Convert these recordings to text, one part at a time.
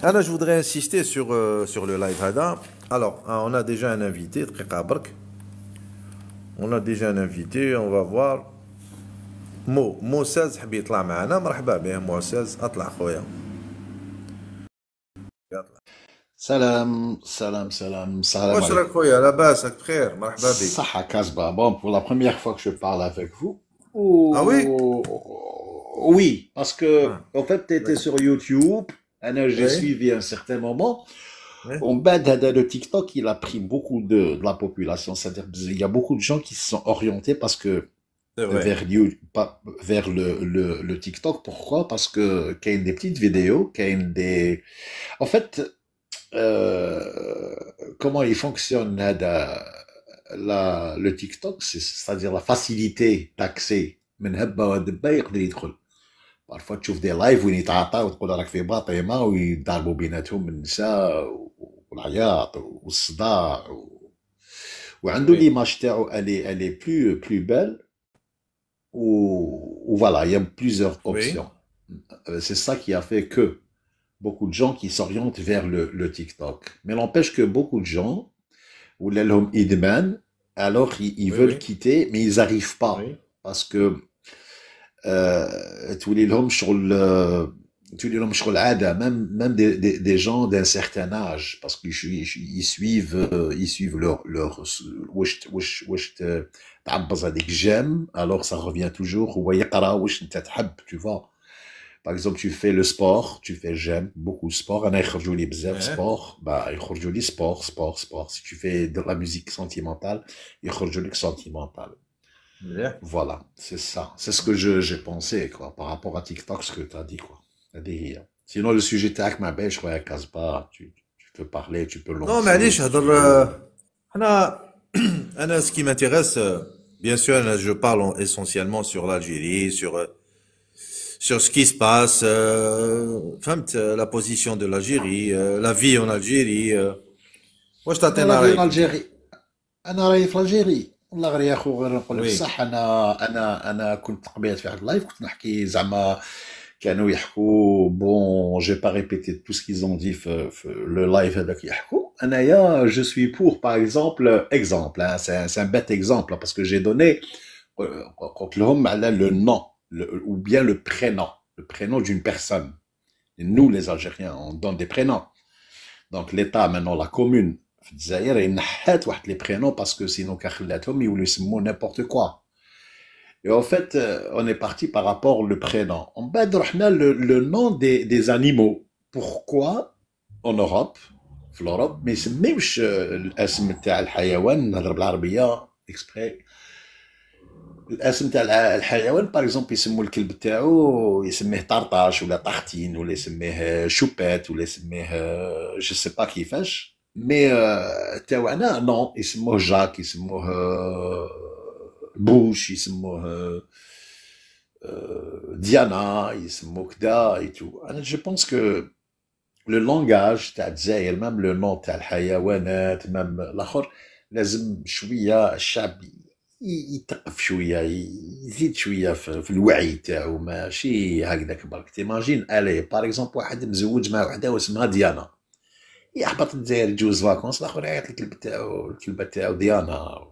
Alors, je voudrais insister sur le live Hada. Alors, on a déjà un invité, دقيقة برك. On a déjà un invité, on va voir. موساز حب يطلع معنا، مرحبا به موساز، اطلع خويا. يطلع. Salam, salam, salam, salam واش راك alaikum. خويا؟ لاباسك بخير؟ مرحبا بك. Saha Kasba. Bon, pour la première fois que je parle avec vous. Ah oui? Oui, parce que, Ah, en fait, tu étais d'accord. sur YouTube. Anna, j'ai Oui, suivi à un certain moment. oui, En bas, le TikTok, il a pris beaucoup de la population. C'est-à-dire, il y a beaucoup de gens qui se sont orientés parce que, c'est vrai. vers le TikTok. Pourquoi? Parce que, qu'il y a des petites vidéos, qu'il y a en fait, euh, comment il fonctionne le TikTok, c'est-à-dire la facilité d'accès. من هبة ودبة يقدر يدخل. Parfois تشوف des lives وين يتعاطى وتقول راك في باطمة ويضاربوا بيناتهم من النساء والعياط والصداع وعنده Oui, l'image تاعو elle est plus belle ou voilà, il y a plusieurs oui, options. C'est ça qui a fait que beaucoup de gens qui s'orientent vers le TikTok. Mais n'empêche que beaucoup de gens, ou l'alhom idman, alors ils oui, veulent oui, quitter, mais ils n'arrivent pas. oui, Parce que, تولي لهم شغل تولي لهم شغل عادة, même des gens d'un certain âge, parce qu'ils suivent leur واش تعبز هذيك j'aime, alors ça revient toujours, هو يقرا واش انت تحب, tu vois. Par exemple, tu fais le sport, tu fais j'aime beaucoup sport. أنا يخرجوا لي بزاف hein, sport, bah يخرجوا لي sport. Si tu fais de la musique sentimentale, يخرجوا لك sentimental. bien. Voilà, c'est ça. C'est ce que j'ai pensé, quoi, par rapport à TikTok, ce que tu as dit, quoi. Sinon, le sujet تاعك ما باش خويا كازبا, tu peux parler, tu peux Non, lancer معليش si tu هضر. veux. انا انا ce qui m'intéresse, bien sûr, là, je parle essentiellement sur l'Algérie, sur ce qui se passe, فهمت, la position de l'Algérie, la vie en Algérie. واش أنا تعطينا راجل رايك انت؟ ألجيري. أنا راهي في الجيري والله. غير يا أخو, غير نقول لك وي. الصح. أنا كنت قبيت في واحد اللايف, كنت نحكي زعما كانوا يحكوا. بون جي با ريبيتي تو سكيز اون دي في لو لايف هذاك يحكوا. انايا جو سوي بور باغ اكزومبل سي ان بيت اكزومبل باسكو جي دوني. قلت لهم على لو نون ou bien le prénom d'une personne. Nous, les Algériens, on donne des prénoms. Donc, l'État, maintenant, la commune, في الجزائر, ينحات واحد les prénoms parce que sinon, كان خلاتهم يولوا يسموا n'importe quoi. Et en fait, on est parti par rapport au prénom. En bas de le nom des animaux. Pourquoi en Europe, في l'Europe, ما يسميوش الاسم تاع الحيوان, نهضر بالعربية exprès. الاسم تاع الحيوان باغ اكزومبل يسموا الكلب تاعو, يسميه طرطاش ولا طحتين ولا يسميه شوبات ولا يسميه جو سي با كيفاش. مي تاعنا نو, يسموه جاك, يسموه بوش, يسموه ديانا, يسموه كدا اي تو. انا جو بونس كو لو لونغاج تاع الجزائر, مام لو نون تاع الحيوانات, مام الاخر, لازم شويه الشعب يثقف شويه, يزيد شويه في الوعي تاعو, ماشي هكذاك برك. تيماجين الي باغ اكزومبل واحد مزوج مع وحده واسمها ديانا, يحبط للجزائر يجوز فاكونس, الاخر يعيط الكلب تاعو, الكلبه تاعو ديانا.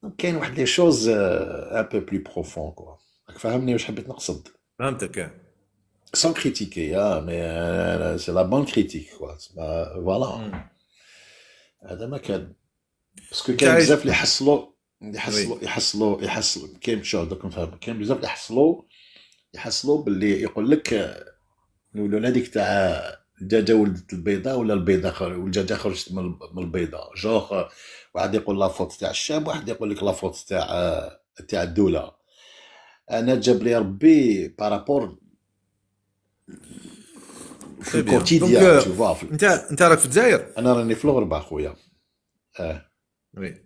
دونك كاين واحد لي شوز ان بو بلو بروفون, كوا. راك فاهمني واش حبيت نقصد. فهمتك. sans critiquer, hein, mais c'est la bonne critique, quoi. Voilà. مم. هذا ما كان. باسكو انت كاين عايش. بزاف اللي وي. يحصلوا كاين شو دوك نفهم, كاين بزاف اللي يحصلوا باللي يقول لك نقولوا هذيك تاع الدجاجه ولدت البيضه ولا البيضه والدجاجه خرجت من البيضه. جوغ واحد يقول لا فوت تاع الشاب, واحد يقول لك لا فوت تاع الدوله. انا جاب لي ربي بارابور في تري بيان دونك. الكوتيديان, تو فوا. انت راك في الجزائر؟ انا راني في الغربه خويا. اه. وي.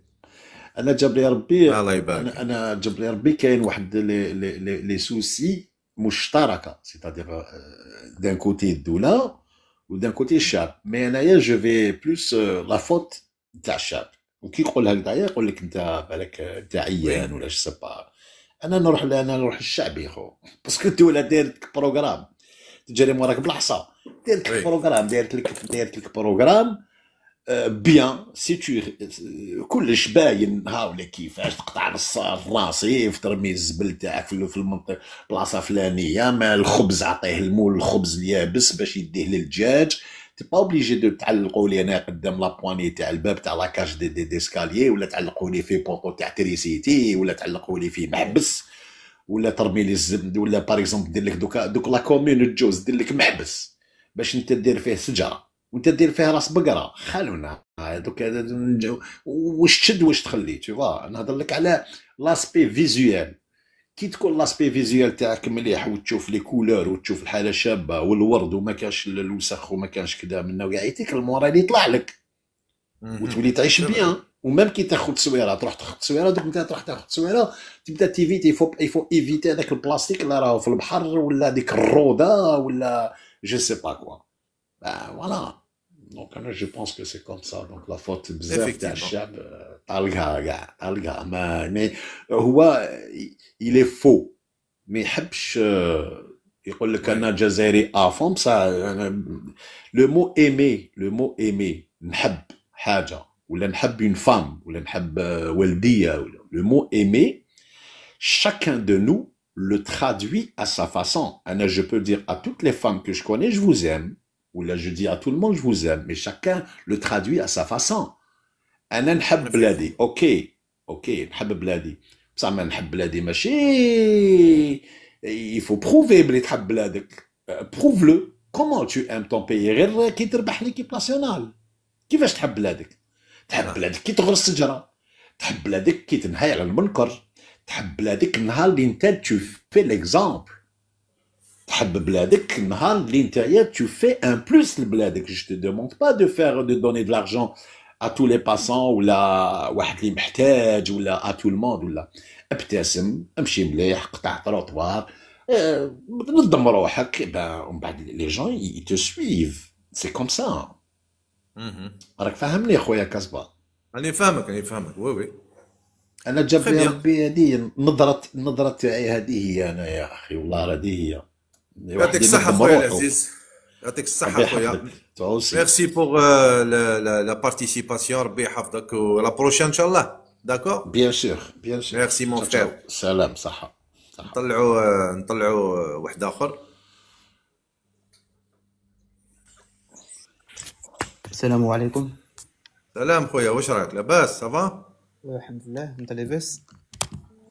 انا جاب لي ربي. الله يبارك. انا جاب لي ربي كاين واحد لي سوسي مشتركه, سيتادير دان كوتي الدوله ودان كوتي الشعب. مي انايا جو في بلوس لا فوت تاع الشعب. وكي يقول هكذايا يقول لك انت بالك انت وي. عيان ولا جو سبا. انا نروح الشعبي خو, باسكو الدوله دارت بروغرام. تجري موراك بالعصا. دارت لك Oui, بروغرام، دارت لك بروغرام بيان. سي تو كلش باين هاولا كيفاش تقطع الرصيف، ترمي الزبل تاعك في المنطقه بلاصه فلانيه، ما الخبز عطيه المول الخبز اليابس باش يديه للدجاج. تي با اوبليجي دو تعلقوا لي انا قدام لابواني تاع الباب تاع لاكاج دي سكاليي، ولا تعلقوا لي في بوطو تاع تريسيتي، ولا تعلقوا لي في محبس، ولا ترمي لي الزبد، ولا باغ اكزومبل دير لك دوك لا كومون الجوز دير لك محبس باش انت دير فيه سجره وانت دير فيه راس بقره. خلونا دوك واش تشد واش تخلي تو فا. نهضر لك على لاسبي فيزيوال. كي تكون لاسبي فيزيوال تاعك مليح وتشوف لي كولور وتشوف الحاله شابه والورد وما كانش الوسخ وما كانش كذا من نوعيتك، المورال يطلع لك mhm, وتولي تعيش c'est vrai. بيان. ومام كي تاخذ تصويره تروح تاخذ تصويره، دوك انت تروح تاخذ تصويره تبدا تيفيتي. يفو ايفيتي هذاك البلاستيك اللي راهو في البحر، ولا ديك الروضه، ولا جو سي با كوا. فوالا دونك انا جو بونس كو سي كوم سا. دونك لا فوت بزاف تاع Effectivement. الشعب طالقها كاع طالقها. مي هو يلي فو ما يحبش يقول لك Oui, انا جزائري افون بصح. لو مو ايمي، لو مو ايمي نحب حاجه، ولا نحب اون فام، ولا نحب والديه، لو مو ايمي chacun de nous le traduit à sa façon. Anna, je peux dire à toutes les femmes que je connais, je vous aime. Ou là, je dis à tout le monde, je vous aime. Mais chacun le traduit à sa façon. أنا نحب بلادي، effectivement. أوكي أوكي نحب بلادي، بصح ما نحب بلادي ماشي يفو بروفي بلي تحب بلادك. بروف لو. كومون تو ام طون بيي غير كي تربح ليكيب ناسيونال. كيفاش تحب بلادك؟ تحب Voilà. بلادك كي تغرس شجره، تحب بلادك كي تنهي على المنكر، تحب بلادك النهار اللي انت تو في ليكزامبل، تحب بلادك النهار اللي انت tu fais un plus لبلادك. je te demande pas de faire de donner de l'argent à tous les passants ولا واحد اللي محتاج ولا à tout le monde. ولا ابتسم، امشي مليح، قطع تروطوار، نظم روحك، ومن بعد لي جون te suivent. سي كوم سا. Mhm. راك فاهمني خويا كاسبا؟ أنا فاهمك. Oui, oui. انا جاب Très لي bien. ربي هذه النظره تاعي، هذه هي انا يا اخي والله. هذه هي يعطيك واحد الصحة ينظم خويا روحه. العزيز. يعطيك الصحة ربي خويا. يحفظك toi aussi. Merci pour la participation. ربي يحفظك ولا بروشين إن شاء الله. D'accord? بيان سور بيان سور. Merci mon تشاو تشاو، frère. سلام، صحة صحة. نطلعوا واحد آخر. السلام عليكم. سلام خويا، واش راك لاباس؟ صافا؟ الحمد لله، انت لاباس؟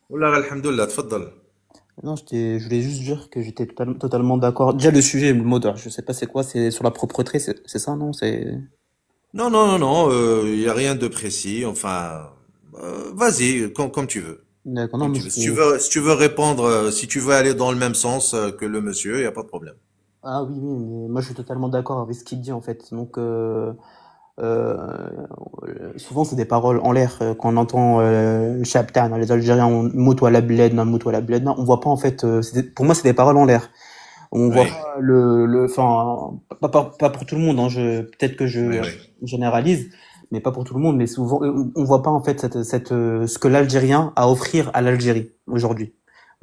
ولا غير الحمد لله، تفضل. Non, je voulais juste dire que j'étais totalement d'accord. Déjà, le sujet, le mot d'ordre, je sais pas c'est quoi, c'est sur la propreté, c'est ça, non? Non, non, non, non, y a rien de précis. Enfin, vas-y, comme tu veux. D'accord, non, Comme mais tu veux. Si tu veux répondre, si tu veux aller dans le même sens que le monsieur, y a pas de problème. Ah oui, oui, mais moi, je suis totalement d'accord avec ce qu'il dit, en fait. Donc, euh, souvent, c'est des paroles en l'air. Quand on entend le chaptan, les Algériens, moto à la bled, moto à la bled, on voit pas, en fait, pour moi, c'est des paroles en l'air. On voit Oui, pas enfin, pas pour tout le monde, hein, peut-être que je oui, oui. généralise, mais pas pour tout le monde, mais souvent, on voit pas, en fait, ce que l'Algérien a à offrir à l'Algérie, aujourd'hui.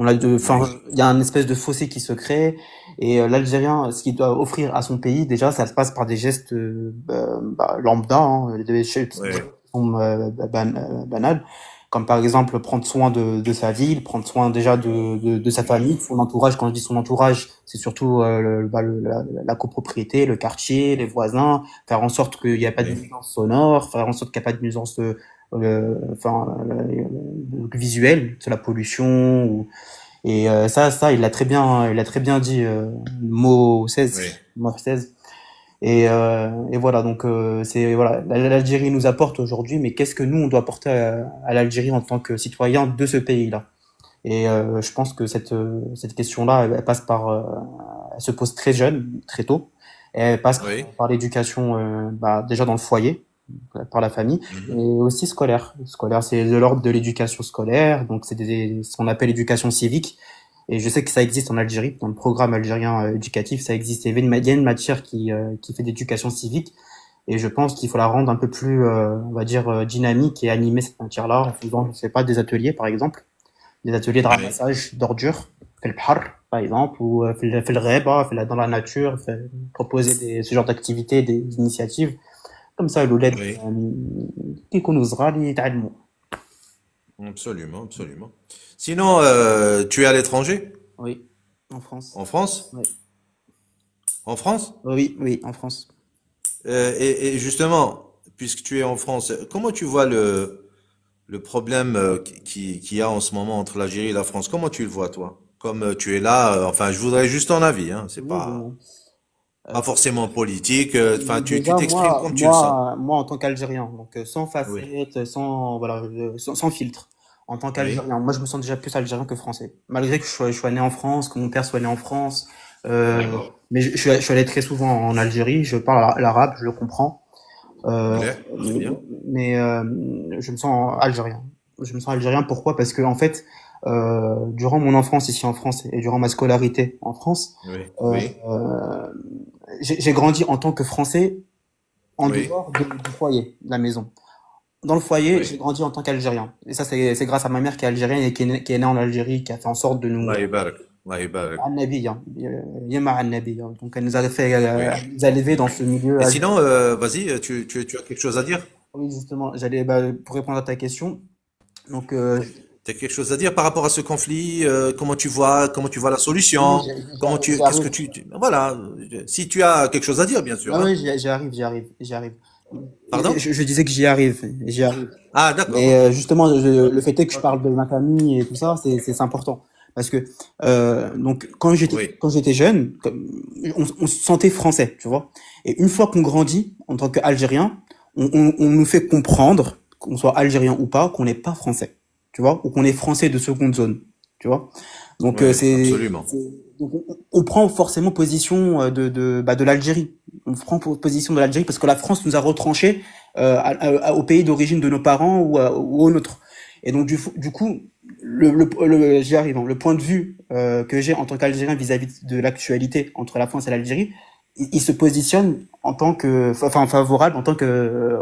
Enfin, Oui, il y a un espèce de fossé qui se crée, et l'Algérien, ce qu'il doit offrir à son pays, déjà, ça se passe par des gestes, lambda, hein, des gestes oui, qui sont, banals, comme par exemple prendre soin de sa ville, prendre soin déjà de sa famille, de son entourage. Quand je dis son entourage, c'est surtout la copropriété, le quartier, les voisins, faire en sorte qu'il n'y a pas de oui, nuisance sonore, faire en sorte qu'il n'y a pas de nuisance visuelle, c'est la pollution. Et ça, il a très bien dit, mot 16, oui, mot 16. Et voilà, donc c'est voilà, l'Algérie nous apporte aujourd'hui, mais qu'est-ce que nous on doit apporter à l'Algérie en tant que citoyen de ce pays-là? Et je pense que cette question-là, elle passe par, elle se pose très jeune, très tôt, et elle passe oui. par l'éducation, déjà dans le foyer, par la famille, et Mhm. aussi scolaire. Scolaire, c'est de l'ordre de l'éducation scolaire, donc c'est ce qu'on appelle éducation civique. Et je sais que ça existe en Algérie, dans le programme algérien éducatif, ça existe. Il y a une matière qui fait d'éducation civique, et je pense qu'il faut la rendre un peu plus, on va dire, dynamique et animer cette matière-là en faisant, je sais pas, des ateliers par exemple, des ateliers de Oui, ramassage d'ordures, في البحر par exemple ou في الغابة dans la nature proposer ce genre d'activités des initiatives comme ça الأولاد Oui, كي يكونوا صغار يتعلموا. absolument, absolument. Sinon, tu es à l'étranger? Oui, en France. En France? Oui, En France? oui, oui, en France. Et justement, puisque tu es en France, comment tu vois le problème qu'il y a en ce moment entre l'Algérie et la France? Comment tu le vois, toi? Comme tu es là, enfin, je voudrais juste ton avis, hein. C'est Oui, je- pas forcément politique. Enfin, tu Déjà, t'exprimes comme tu le sens. moi, en tant qu'Algérien, donc sans Oui, facette, sans, voilà, sans filtre, en tant oui, qu'Algérien, moi, je me sens déjà plus Algérien que Français. Malgré que je sois né en France, que mon père soit né en France, euh, d'accord. mais je suis allé très souvent en Algérie, je parle l'arabe, je le comprends, euh, Clair, très bien. mais je me sens algérien. Je me sens algérien, pourquoi? Parce que en fait, durant mon enfance ici en France et durant ma scolarité en France, Oui, euh, oui, euh, j'ai grandi en tant que Français en oui, dehors du foyer, de la maison. Dans le foyer, j'ai oui. grandi en tant qu'Algérien. Et ça, c'est grâce à ma mère qui est algérienne et qui est née en Algérie, qui a fait en sorte de nous, Allah يبارك. Allah يبارك. Annabi, hein, Yema Annabi, hein. Donc, elle nous a fait, Oui. elle nous a élevés dans ce milieu Et algérien. sinon, vas-y, tu as quelque chose à dire? Oui, justement, pour répondre à ta question. Donc, Tu as quelque chose à dire par rapport à ce conflit? Comment tu vois la oui, solution? j'y Qu'est-ce que arrive. voilà. Si tu as quelque chose à dire, bien sûr, Ah hein. oui, j'y arrive. Pardon? Je disais que j'y arrive, j'y arrive. Ah, d'accord, Mais ok. justement, le fait est que je Ok. parle de ma famille et tout ça, c'est important. Parce que donc Oui, quand j'étais jeune, on se sentait français, tu vois. Et une fois qu'on grandit en tant qu'Algérien, on nous fait comprendre, qu'on soit algérien ou pas, qu'on n'est pas français, tu vois, ou qu'on est français de seconde zone, tu vois. Donc oui, absolument. donc on prend forcément position de l'Algérie. On prend position de l'Algérie parce que la France nous a retranchés au pays d'origine de nos parents ou au nôtre. Et donc du coup, j'y arrive, hein, le point de vue que j'ai en tant qu'Algérien vis-à-vis de l'actualité entre la France et l'Algérie, il se positionne en tant que, enfin favorable en tant que,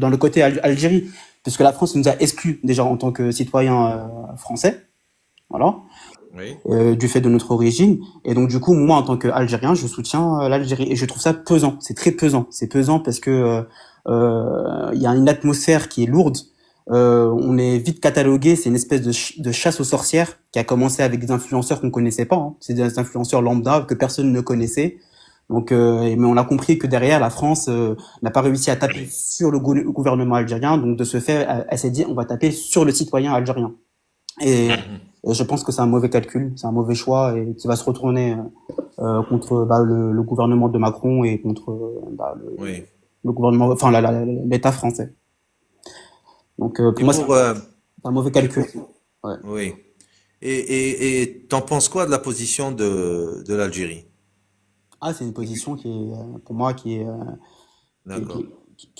dans le côté Algérie, puisque la France nous a exclus déjà en tant que citoyens français, voilà, Oui. du fait de notre origine. Et donc du coup, moi en tant qu'Algérien, je soutiens l'Algérie et je trouve ça pesant. C'est très pesant. C'est pesant parce que il y a une atmosphère qui est lourde. On est vite catalogué. C'est une espèce de chasse aux sorcières qui a commencé avec des influenceurs qu'on connaissait pas, hein. C'est des influenceurs lambda que personne ne connaissait. Donc, mais on a compris que derrière, la France n'a pas réussi à taper Oui. sur le gouvernement algérien. Donc, de ce fait, elle s'est dit, on va taper sur le citoyen algérien. Et, Mhm. et je pense que c'est un mauvais calcul, c'est un mauvais choix et qui va se retourner contre le gouvernement de Macron et contre Oui. le gouvernement, enfin l'État français. Donc pour Et moi, pour, c'est un mauvais et calcul. pour, Ouais. oui. Et t'en penses quoi de la position de l'Algérie? Ah, c'est une position qui est pour moi qui est, qui D'accord.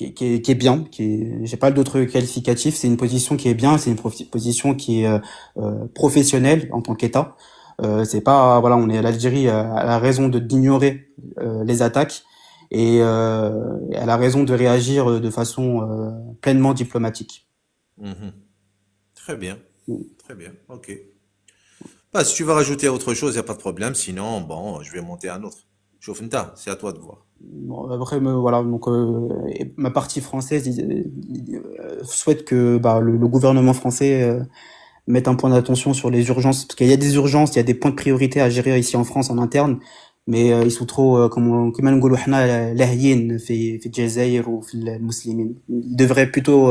est, qui est bien, j'ai pas d'autres qualificatifs. C'est une position qui est bien, c'est une position qui est professionnelle en tant qu'État. C'est pas voilà, on est l'Algérie a la raison de d'ignorer les attaques et elle a raison de réagir de façon pleinement diplomatique. Mhm. Très bien. Très bien. Ok. Bah, si tu veux rajouter autre chose, il n'y a pas de problème. Sinon, bon, je vais monter un autre. Chauffe c'est à toi de voir. Bon, après, voilà, donc et ma partie française souhaite que le gouvernement français mette un point d'attention sur les urgences, parce qu'il y a des urgences, il y a des points de priorité à gérer ici en France en interne, mais ils sont trop, كما نقولوا احنا لاهيين في الجزائر وفي المسلمين. Ils devraient plutôt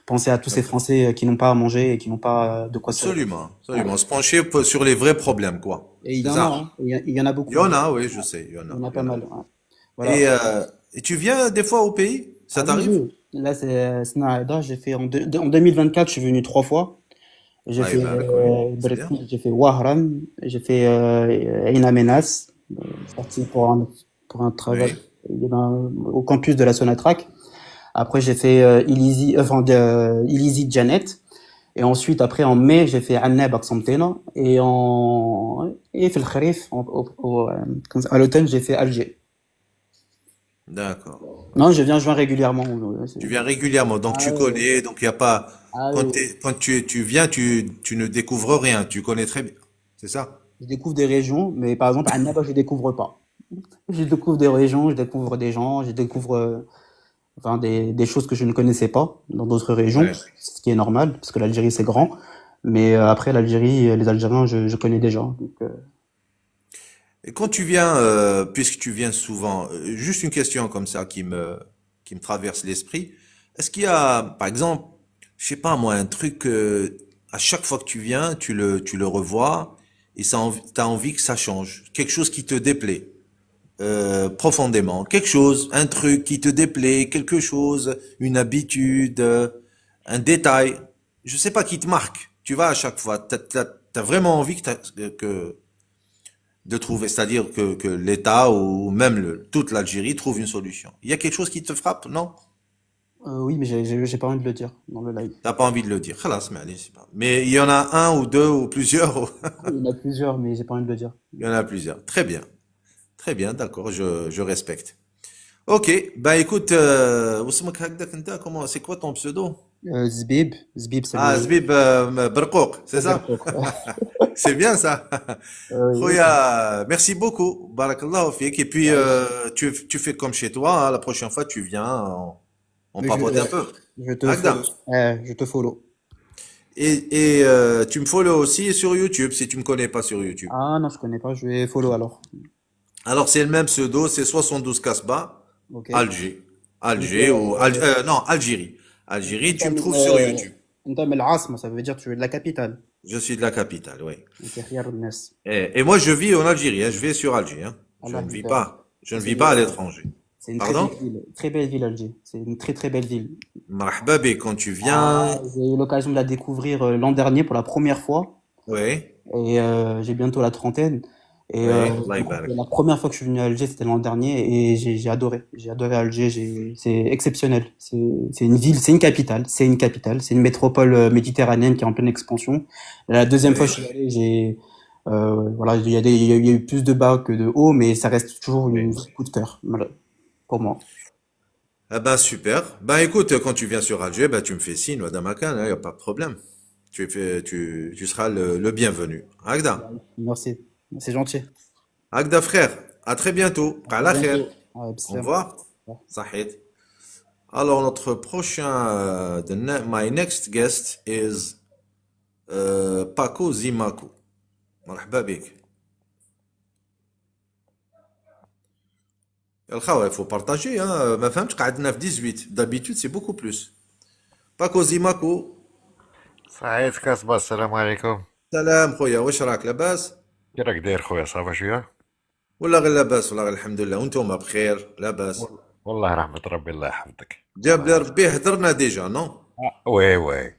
penser à tous ces Français qui n'ont pas à manger et qui n'ont pas de quoi se... Absolument. Ouais. Absolument. Se pencher sur les vrais problèmes, quoi. Et il y C'est en a, ça. hein, il y en a Il y beaucoup. en a, oui, je sais. Il y en Il y a. en a Il y pas en a mal. beaucoup. Ouais. Voilà. Et tu viens des fois au pays? Ça Ah oui, t'arrive? oui. Là, c'est Snaïda. J'ai fait en 2024, je suis venu 3 fois. J'ai Ah, fait oui. C'est bien. Bretouille, j'ai fait Wahran, j'ai fait Ain Amenas, sorti pour un travail Oui. au campus de la Sonatrach. Après, j'ai fait Illizi Janet. Et ensuite, après, en mai, j'ai fait Annab Aksamtena. Et fait le Kharif, à l'automne, j'ai fait Alger. D'accord. Non, Ok. je viens juin régulièrement. Tu viens régulièrement, donc Ah tu ouais, connais, donc il n'y a pas, Ah oui, oui. Quand tu viens, tu ne découvres rien, tu connais très bien. C'est ça? Je découvre des régions, mais par exemple, à Annaba, je découvre pas. Je découvre des régions, je découvre des gens, je découvre enfin, des choses que je ne connaissais pas dans d'autres régions, Ouais. ce qui est normal, parce que l'Algérie, c'est grand. Mais après, l'Algérie, les Algériens, je connais déjà. Donc, Et quand tu viens, puisque tu viens souvent, juste une question comme ça qui me traverse l'esprit. Est-ce qu'il y a, par exemple, je sais pas moi, un truc à chaque fois que tu viens, tu le revois et t'as envie que ça change, quelque chose qui te déplaît profondément, quelque chose, un truc qui te déplaît, quelque chose, une habitude, un détail, je sais pas, qui te marque. Tu vas à chaque fois, t'as vraiment envie que de trouver, c'est-à-dire que l'État ou même toute l'Algérie trouve une solution. Il y a quelque chose qui te frappe, non? oui, mais j'ai pas envie de le dire dans le live. T'as pas envie de le dire. Khalas, mais il y en a un ou deux ou plusieurs. Il y en a plusieurs, mais j'ai pas envie de le dire. Il y en a plusieurs. Très bien, d'accord, je respecte. Ok, bah écoute, واسمك هكذاك انت, comment, c'est quoi ton pseudo? Zbib, Zbib, c'est Ah, le. Zbib Berkouk, c'est ça? C'est bien ça. Oui, Khoya, merci beaucoup. Barakallahu fik. Et puis, tu fais comme chez toi, hein, la prochaine fois, tu viens, on mais papote un peu. je te Agda. follow. Je te follow. Tu me follow aussi sur YouTube, si tu me connais pas sur YouTube. Ah non, je connais pas, je vais follow alors. Alors, c'est le même pseudo, c'est 72 Casbah, Ok. Alger. Donc, Non, Algérie. Algérie, tu me trouves sur انت YouTube. انت من العاصمة, ça veut dire que tu es de la capitale. Je suis de la capitale, oui. Ok, خيار الناس. Et moi, je vis en Algérie, hein, je vis sur Alger, hein. Allah يبارك. Je ne vis C'est pas à l'étranger. c'est une Pardon? très belle ville Alger. C'est une très très belle ville. Marhaba bek, quand tu Ah, viens, j'ai eu l'occasion de la découvrir l'an dernier pour la première fois oui, et j'ai bientôt la trentaine. Et oui, Allah du coup, يبارك. la première fois que je suis venu à Alger, c'était l'an dernier et j'ai adoré. J'ai adoré Alger. C'est exceptionnel. C'est une ville, c'est une métropole méditerranéenne qui est en pleine expansion. La deuxième fois que je Oui, suis allé, voilà, il y a eu plus de bas que de haut, mais ça reste toujours une oui. ville coup de cœur, voilà, pour moi. Ah ben super. Ben écoute, quand tu viens sur Alger, ben tu me fais signe, Madame Akan, il n'y a pas de problème. Tu seras le bienvenu. Agda. Merci, c'est gentil. Agda frère, à très bientôt. À très Qala khair. bientôt. Ouais, Au bissalam. revoir. Sahid. Alors notre prochain, my next guest is Paco Zimaco. مرحبا بك. الخاوة, il faut partager, hein. ما فهمتش قعدنا في 18. D'habitude, c'est beaucoup plus. Paco Zimaco. سعيد كاسبا السلام عليكم. سلام خويا, واش راك لاباس؟ كي راك داير خويا صافا شويه؟ ولا غير لاباس والله غير الحمد لله, وانتم بخير لاباس. والله رحمة ربي الله يحفظك. جاب لي ربي, هدرنا ديجا نو؟ وي وي.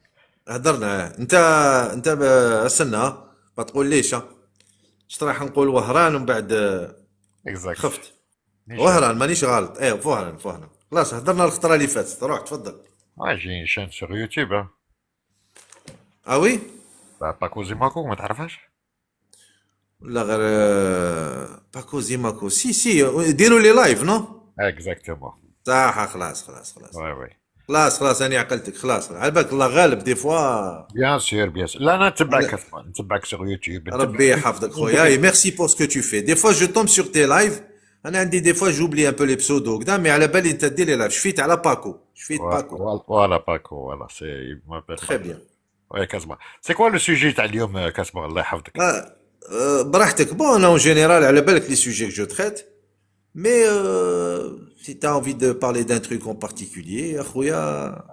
هدرنا. انت استنى, ما تقوليش اش راح نقول وهران ومن بعد اكزاكت. خفت. نيشان. وهران مانيش غلط, ايه فهران خلاص هدرنا الخطره اللي فاتت, روح تفضل. جي شان سوغ يوتيوب ها. اه وي. باكو زيماكو ما تعرفهاش؟ ولا غير باكو زيماكو, سي ديروا لي لايف نو؟ اكزاكتومون. صح, خلاص وي وي. خلاص انا عقلتك, خلاص على بالك الله غالب دي فوا. بيان سور بيان سور. لا انا نتبعك اسمع نتبعك سوغ يوتيوب ربي يحفظك خويا, et merci pour ce que tu fais. Des fois je tombe sur tes lives, انا عندي des fois j'oublie un peu les pseudos كدا, mais على بالي انت دير لي لايف. شفيت على باكو, شفيت باكو. فوالا باكو فوالا سي مابيل Très باكو. bien. وي كاسبا سي كوا لو سوجي تاع اليوم كاسبا الله يحفظك؟ براحتك. Bon, انا en général على بالك les sujets que je traite, mais si tu as envie de parler d'un truc en particulier اخويا,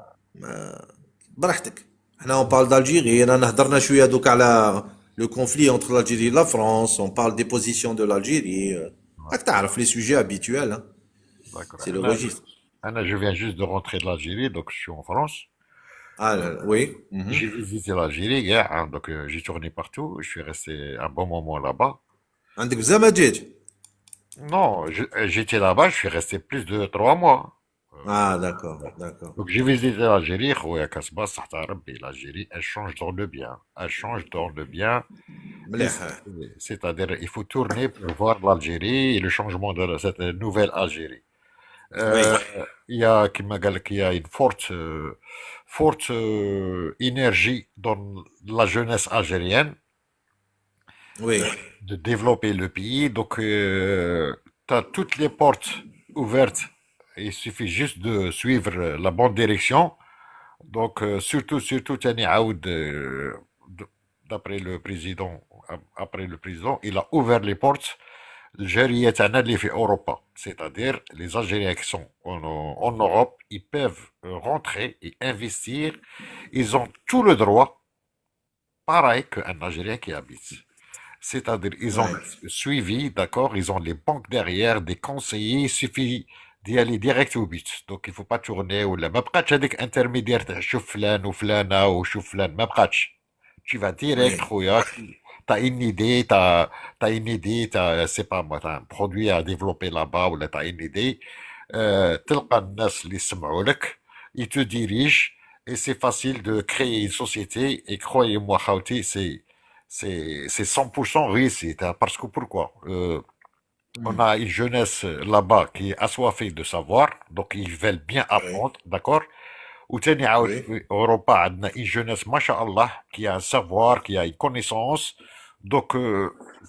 براحتك. احنا on parle d'Algérie, انا هضرنا شويه دوك على le conflit entre l'Algérie et la France, on parle des positions de l'Algérie. راك تعرف les sujets habituels, hein. داكور. C'est le انا registre. انا جو فيان جوست دو رونتري de l'Algérie donc je suis en France. Ah, oui. J'ai visité l'Algérie hier, hein, donc j'ai tourné partout. Je suis resté un bon moment là-bas. عندك بزاف جيت. Non, j'étais là-bas, je suis resté plus de 3 mois. Ah, d'accord. Donc j'ai visité l'Algérie, خويا كاسباس صحة ربي. L'Algérie, elle change dans le bien. Elle change dans le bien. Et مليح. c'est-à-dire, il faut tourner pour voir l'Algérie et le changement de cette nouvelle Algérie. Oui, Euh, il y a, qui m'a dit qu'il y a une forte énergie dans la jeunesse algérienne oui, de développer le pays. Donc, tu as toutes les portes ouvertes. Il suffit juste de suivre la bonne direction. Donc, surtout, Tani Aoud, d'après le président, après le président, il a ouvert les portes. الجالية تاعنا اللي في أوروبا c'est-à-dire les Algériens qui sont en Europe ils peuvent rentrer et investir ils ont tout le droit pareil qu'un Algérien qui habite c'est-à-dire ils ont oui, suivi d'accord ils ont les banques derrière des conseillers il suffit d'y aller direct au but donc il faut pas tourner ولا ما بقاتش هذيك intermédiaire تاع شوف فلان وفلانة وشوف فلان ما بقاتش tu vas direct oui. خويا t'as une idée, t'as une idée, c'est pas moi, t'as un produit à développer là-bas ou là, t'as une idée, تلقى الناس اللي يسمعوا لك, ils te dirigent et c'est facile de créer une société et croyez-moi, Khawti, c'est 100% réussi, parce que pourquoi? On Hmm. a une jeunesse là-bas qui est assoiffée de savoir, donc ils veulent bien Oui, apprendre, d'accord? وتاني عاود oui. في اوروبا عندنا une jeunesse ما شاء الله qui a un savoir qui a une connaissance donc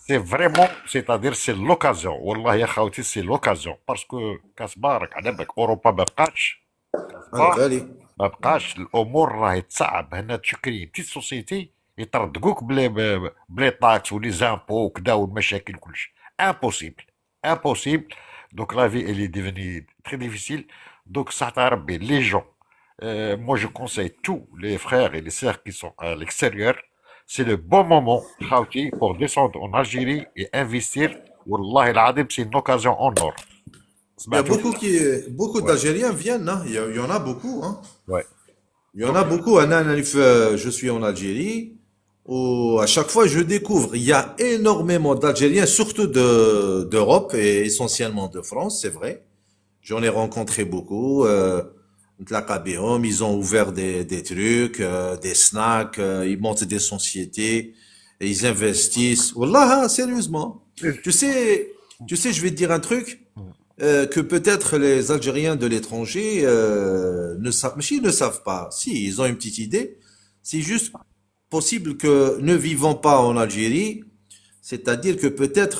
c'est vraiment c'est-à-dire c'est l'occasion والله يا خاوتي c'est l'occasion parce que كاسبارك على بالك اوروبا ما بقاتش على كاسبار بالي. ما بقاش الامور راهي تصعب هنا تشكري بتيت سوسيتي يطردقوك بلي طاكس ولي زامبو وكذا والمشاكل كلش امبوسيبل امبوسيبل donc la vie elle est devenue très difficile donc ça t'a ربي les gens moi, je conseille tous les frères et les sœurs qui sont à l'extérieur. C'est le bon moment, Khawti, pour descendre en Algérie et investir. Wallah al c'est une occasion en or. Il y a سمعتوا؟ beaucoup Ouais, d'Algériens viennent, hein. Il y en a beaucoup, hein. ouais. Il y en Donc, a beaucoup. Je suis en Algérie, où à chaque fois je découvre, il y a énormément d'Algériens, surtout d'Europe et essentiellement de France, c'est vrai. J'en ai rencontré beaucoup. نتلاقى بهم, ils ont ouvert des trucs, des snacks, ils montent des sociétés, et ils investissent. Wallah, hein, sérieusement. Tu sais, je vais te dire un truc que peut-être les Algériens de l'étranger ne savent, mais ils ne savent pas. Si, ils ont une petite idée. C'est juste possible que ne vivant pas en Algérie, c'est-à-dire que peut-être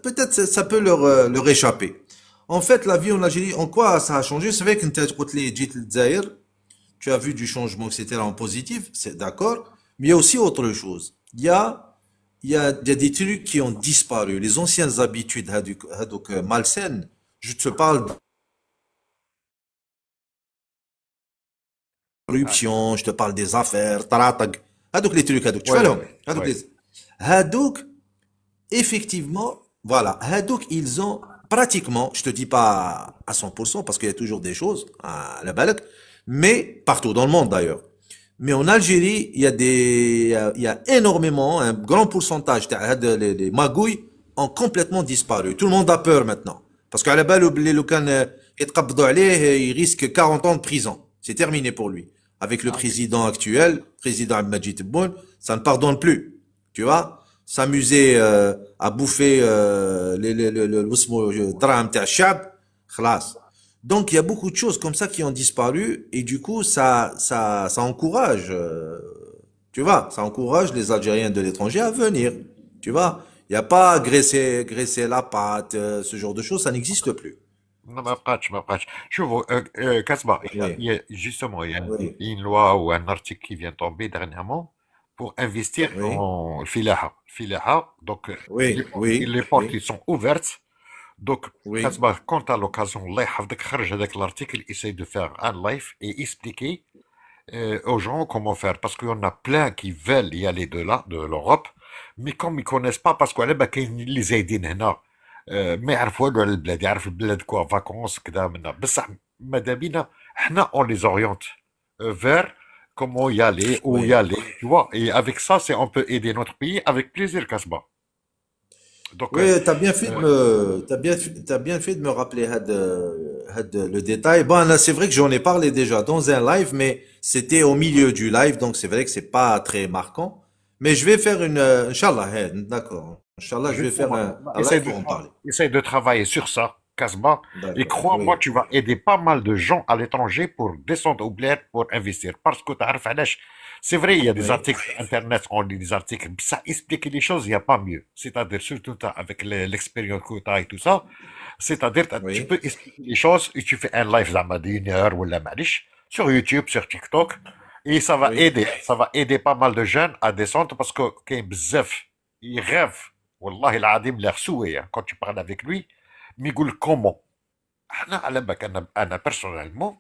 peut-être ça peut leur échapper. En fait, la vie en Algérie, en quoi ça a changé? C'est vrai que tu as vu du changement, etc. en positif, c'est d'accord. Mais il y a aussi autre chose. Il y a des trucs qui ont disparu. Les anciennes habitudes, malsaines. Je te parle de corruption, je te parle des affaires, taratak. هذوك les trucs, tu vois ouais, là? ouais, هذوك ouais. les, هذوك, effectivement, voilà, Hadouk, ils ont pratiquement, je te dis pas à 100%, parce qu'il y a toujours des choses à la balade, mais partout dans le monde d'ailleurs. Mais en Algérie, il y a énormément, un grand pourcentage les magouilles ont complètement disparu. Tout le monde a peur maintenant. Parce qu'à la balle, le can il risque 40 ans de prison. C'est terminé pour lui. Avec le Ah oui. président actuel, président Abdelmadjid Tebboune, ça ne pardonne plus. Tu vois? S'amuser à bouffer le drame تاع الشعب, خلاص. Donc il y a beaucoup de choses comme ça qui ont disparu et du coup ça encourage, tu vois, ça encourage les Algériens de l'étranger à venir, tu vois. Il n'y a pas graisser la pâte, ce genre de choses, ça n'existe plus. Non, ما بقاتش. شوفوا, Kasbah, Oui, justement, oui, il y a une loi ou un article qui vient tomber dernièrement pour investir oui, en filaha. Filaha, donc, oui, oui, les portes, oui, ils sont ouvertes. Donc, oui, Kasbah, quand tu as l'occasion, Allah يحفظك, خرج هذاك l'article, essaye de faire un live et expliquer aux gens comment faire. Parce qu'il y en a plein qui veulent y aller de là, de l'Europe, mais comme ils connaissent pas, parce qu'à là, كاين اللي زايدين هنا, ما يعرفوا والو على البلاد, يعرف البلاد كوا فاكونس كذا منا, بصح ماذا بينا احنا on les oriente vers comment y aller, où y oui. aller, tu vois. Et avec ça, on peut aider notre pays avec plaisir, Kasbah. Donc, Oui, t'as bien fait de me rappeler le détail. Bon, là, c'est vrai que j'en ai parlé déjà dans un live, mais c'était au milieu du live, donc c'est vrai que c'est pas très marquant. Mais je vais faire Inch'Allah, d'accord. Inch'Allah, je vais faire justement, un live pour en parler. essaye de travailler sur ça, Casbah. Et D'accord, crois-moi, oui, tu vas aider pas mal de gens à l'étranger pour descendre au bled pour investir. Parce que t'as علاش. C'est vrai, il y a des oui, articles sur Internet, on lit des articles, ça explique les choses, il n'y a pas mieux. C'est-à-dire, surtout avec l'expérience que tu as et tout ça, c'est-à-dire, tu oui, peux expliquer les choses et tu fais un live زعما d'une heure ou la maniche sur YouTube, sur TikTok, et oui, ça va aider pas mal de jeunes à descendre parce que كاين بزاف ils rêvent, والله العظيم l'air souhait, quand tu parles avec lui, mais يقول لك comment. انا على بالك انا personnellement